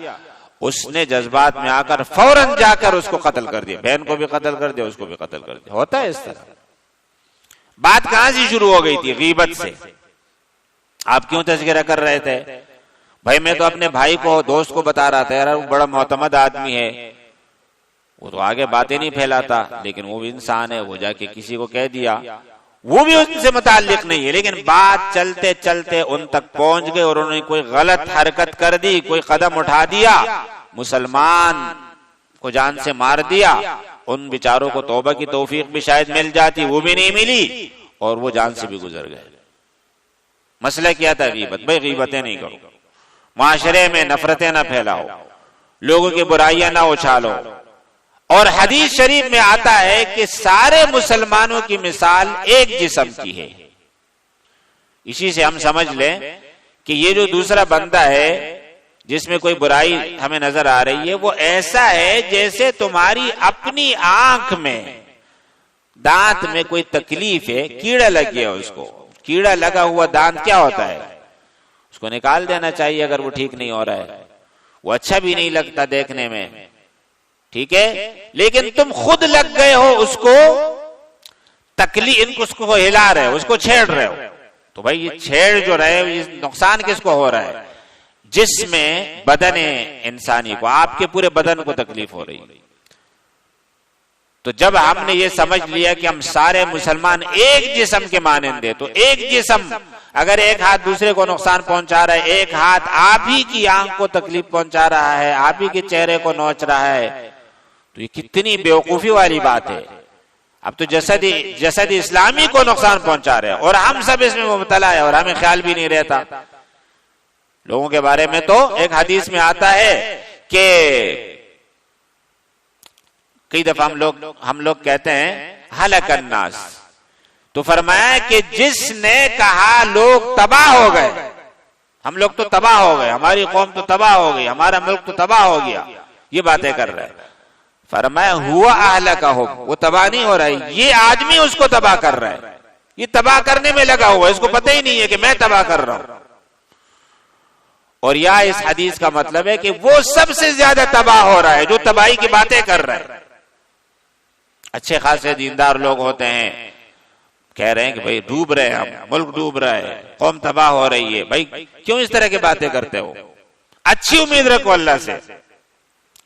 Speaker 1: اس نے جذبات میں آ کر فوراً جا کر اس کو قتل کر دیا، بہن کو بھی قتل کر دیا، اس کو بھی قتل کر دیا. ہوتا ہے اس طرح. بات کہاں سے شروع ہو گئی تھی؟ غیبت سے. آپ کیوں تذکرہ کر رہے تھے؟ بھائی میں تو اپنے بھائی کو، دوست کو بتا رہا تھا یار وہ بڑا معتمد آدمی ہے، وہ تو آگے باتیں نہیں پھیلاتا، لیکن وہ بھی انسان ہے، وہ جا کے کسی کو کہہ دیا، وہ بھی ان سے متعلق نہیں ہے، لیکن بات چلتے چلتے ان تک پہنچ گئے اور انہوں نے کوئی غلط حرکت کر دی، کوئی قدم اٹھا دیا، مسلمان کو جان سے مار دیا. ان بیچاروں کو توبہ کی توفیق بھی شاید مل جاتی، وہ بھی نہیں ملی اور وہ جان سے بھی گزر گئے. مسئلہ کیا تھا؟ غیبت. بھائی غیبتیں نہیں کرو، معاشرے میں نفرتیں نہ پھیلاؤ، لوگوں کی برائیاں نہ اچھالو. اور حدیث شریف میں آتا ہے کہ سارے مسلمانوں کی مثال ایک جسم کی ہے. اسی سے ہم سمجھ لیں کہ یہ جو دوسرا بندہ ہے جس میں کوئی برائی ہمیں نظر آ رہی ہے، وہ ایسا ہے جیسے تمہاری اپنی آنکھ میں، دانت میں کوئی تکلیف ہے، کیڑا لگ گیا اس کو. کیڑا لگا ہوا دانت کیا ہوتا ہے؟ اس کو نکال دینا چاہیے اگر وہ ٹھیک نہیں ہو رہا ہے. وہ اچھا بھی نہیں لگتا دیکھنے میں، ٹھیک ہے، لیکن تم خود لگ گئے ہو اس کو تکلیف، اس کو ہلا رہے ہو، اس کو چھیڑ رہے ہو. تو بھائی یہ چھیڑ جو رہے ہو، نقصان کس کو ہو رہا ہے؟ جس میں بدن انسانی کو، آپ کے پورے بدن کو تکلیف ہو رہی ہے. تو جب ہم نے یہ سمجھ لیا کہ ہم سارے مسلمان ایک جسم کے مانند ہیں، تو ایک جسم اگر ایک ہاتھ دوسرے کو نقصان پہنچا رہا ہے، ایک ہاتھ آپ ہی کی آنکھ کو تکلیف پہنچا رہا ہے، آپ ہی کے چہرے کو نوچ رہا ہے، تو یہ کتنی بیوقوفی والی بات ہے۔ اب تو جسد اسلامی کو نقصان پہنچا رہے ہیں اور ہم سب اس میں مبتلا ہے اور ہمیں خیال بھی نہیں رہتا۔ لوگوں کے بارے میں تو ایک حدیث میں آتا ہے کہ کئی دفعہ ہم لوگ کہتے ہیں ہلک الناس، تو فرمایا کہ جس نے کہا لوگ تباہ ہو گئے، ہم لوگ تو تباہ ہو گئے، ہماری قوم تو تباہ ہو گئی، ہمارا ملک تو تباہ ہو گیا، یہ باتیں کر رہے ہیں، فرمایا ہوا اہلکہم، وہ تباہ نہیں ہو رہا ہے، یہ آدمی اس کو تباہ کر رہا ہے، یہ تباہ کرنے میں لگا ہوا ہے، اس کو پتہ ہی نہیں ہے کہ میں تباہ کر رہا ہوں۔ اور یا اس حدیث کا مطلب ہے کہ وہ سب سے زیادہ تباہ ہو رہا ہے جو تباہی کی باتیں کر رہا ہے۔ اچھے خاصے دیندار لوگ ہوتے ہیں، کہہ رہے ہیں کہ بھئی ڈوب رہے ہیں، ہم ملک ڈوب رہا ہے، قوم تباہ ہو رہی ہے، بھئی کیوں اس طرح کی باتیں کرتے ہو؟ اچھی امید رکھو اللہ سے،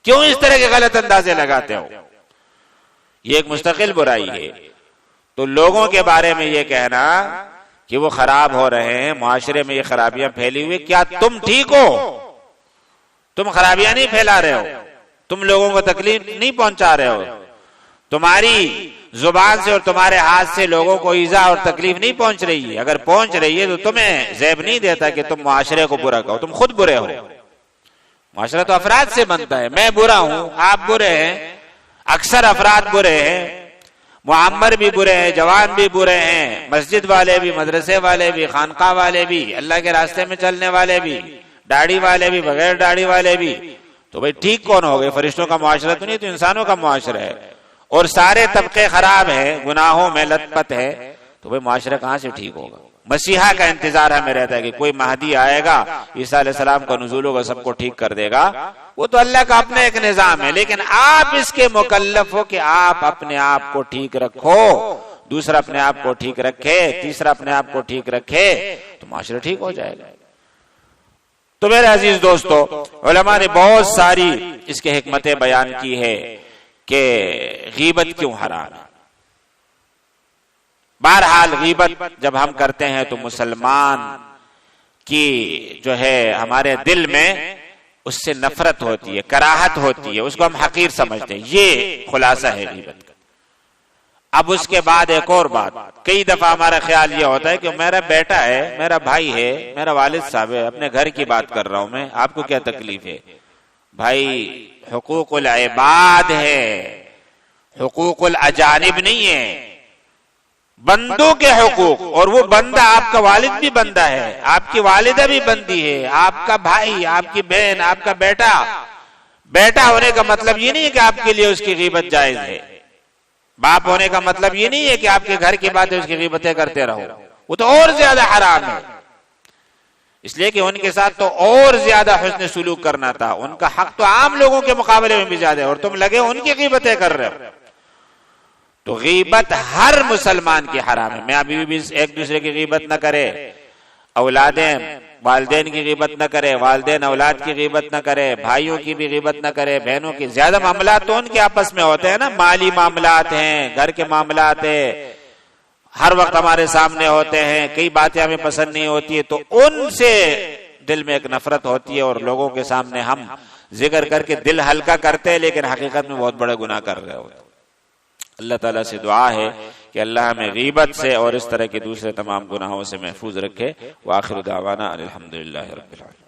Speaker 1: کیوں اس طرح کے غلط اندازے لگاتے ہو؟ یہ ایک مستقل برائی ہے۔ تو لوگوں کے بارے میں یہ کہنا کہ وہ خراب ہو رہے ہیں، معاشرے میں یہ خرابیاں پھیلی ہوئی، کیا تم ٹھیک ہو؟ تم خرابیاں نہیں پھیلا رہے ہو، تم لوگوں کو تکلیف نہیں پہنچا رہے ہو، تمہاری زبان سے اور تمہارے ہاتھ سے لوگوں کو ایذا اور تکلیف نہیں پہنچ رہی ہے، اگر پہنچ رہی ہے تو تمہیں زیب نہیں دیتا کہ تم معاشرے کو برا کہو، تم خود برے ہو۔ معاشرہ تو افراد سے بنتا ہے، میں برا ہوں، آپ برے ہیں، اکثر افراد برے ہیں، معمر بھی برے ہیں، جوان بھی برے ہیں، مسجد والے بھی، مدرسے والے بھی، خانقاہ والے بھی، اللہ کے راستے میں چلنے والے بھی، داڑھی والے بھی، بغیر داڑھی والے بھی۔ تو بھئی ٹھیک کون ہو گئے؟ فرشتوں کا معاشرہ تو نہیں، تو انسانوں کا معاشرہ ہے، اور سارے طبقے خراب ہیں، گناہوں میں لت پت ہے، تو بھئی معاشرہ کہاں سے ٹھیک ہوگا؟ مسیحا کا انتظار ہمیں رہتا ہے کہ کوئی مہدی آئے گا، عیسیٰ علیہ السلام کا نزول ہوگا، سب کو ٹھیک کر دے گا، وہ تو اللہ کا اپنا ایک نظام ہے، لیکن آپ اس کے مکلف ہو کہ آپ اپنے آپ کو ٹھیک رکھو، دوسرا اپنے آپ کو ٹھیک رکھے، تیسرا اپنے آپ کو ٹھیک رکھے، تو معاشرہ ٹھیک ہو جائے گا۔ تو میرے عزیز دوستو، علماء نے بہت ساری اس کے حکمتیں بیان کی ہے کہ غیبت کیوں حرام ہے۔ بہرحال غیبت جب ہم کرتے ہیں تو مسلمان کی جو ہے ہمارے دل میں اس سے نفرت ہوتی ہے، کراہت ہوتی ہے، اس کو ہم حقیر سمجھتے ہیں، یہ خلاصہ ہے غیبت کا۔ اب اس کے بعد ایک اور بات، کئی دفعہ ہمارا خیال یہ ہوتا ہے کہ میرا بیٹا ہے، میرا بھائی ہے، میرا والد صاحب ہے، اپنے گھر کی بات کر رہا ہوں میں، آپ کو کیا تکلیف ہے؟ بھائی حقوق العباد ہے، حقوق الاجانب نہیں ہے، بندوں کے حقوق، اور وہ بندہ آپ کا والد بھی بندہ ہے، آپ کی والدہ بھی بندی ہے، آپ کا بھائی، آپ کی بہن، آپ کا بیٹا۔ بیٹا ہونے کا مطلب یہ نہیں ہے کہ آپ کے لیے اس کی غیبت جائز ہے، باپ ہونے کا مطلب یہ نہیں ہے کہ آپ کے گھر کی باتیں اس کی غیبتیں کرتے رہو، وہ تو اور زیادہ حرام ہے، اس لیے کہ ان کے ساتھ تو اور زیادہ حسن سلوک کرنا تھا، ان کا حق تو عام لوگوں کے مقابلے میں بھی زیادہ ہے، اور تم لگے ان کی غیبتیں کر رہے ہو۔ تو غیبت ہر مسلمان کی حرام ہے، میاں بیوی بھی ایک دوسرے کی غیبت نہ کرے، اولادیں والدین کی غیبت نہ کرے، والدین اولاد کی غیبت نہ کرے، بھائیوں کی بھی غیبت نہ کرے، بہنوں کی۔ زیادہ معاملات تو ان کے آپس میں ہوتے ہیں نا، مالی معاملات ہیں، گھر کے معاملات ہیں، ہر وقت ہمارے سامنے ہوتے ہیں، کئی باتیں ہمیں پسند نہیں ہوتی ہے، تو ان سے دل میں ایک نفرت ہوتی ہے، اور لوگوں کے سامنے ہم ذکر کر کے دل ہلکا کرتے ہیں، لیکن حقیقت میں بہت بڑے گناہ کر رہے ہوتے ہیں۔ اللہ تعالیٰ سے دعا ہے کہ اللہ ہمیں غیبت سے اور اس طرح کے دوسرے تمام گناہوں سے محفوظ رکھے۔ وآخر دعوانا الحمدللہ رب العالمین۔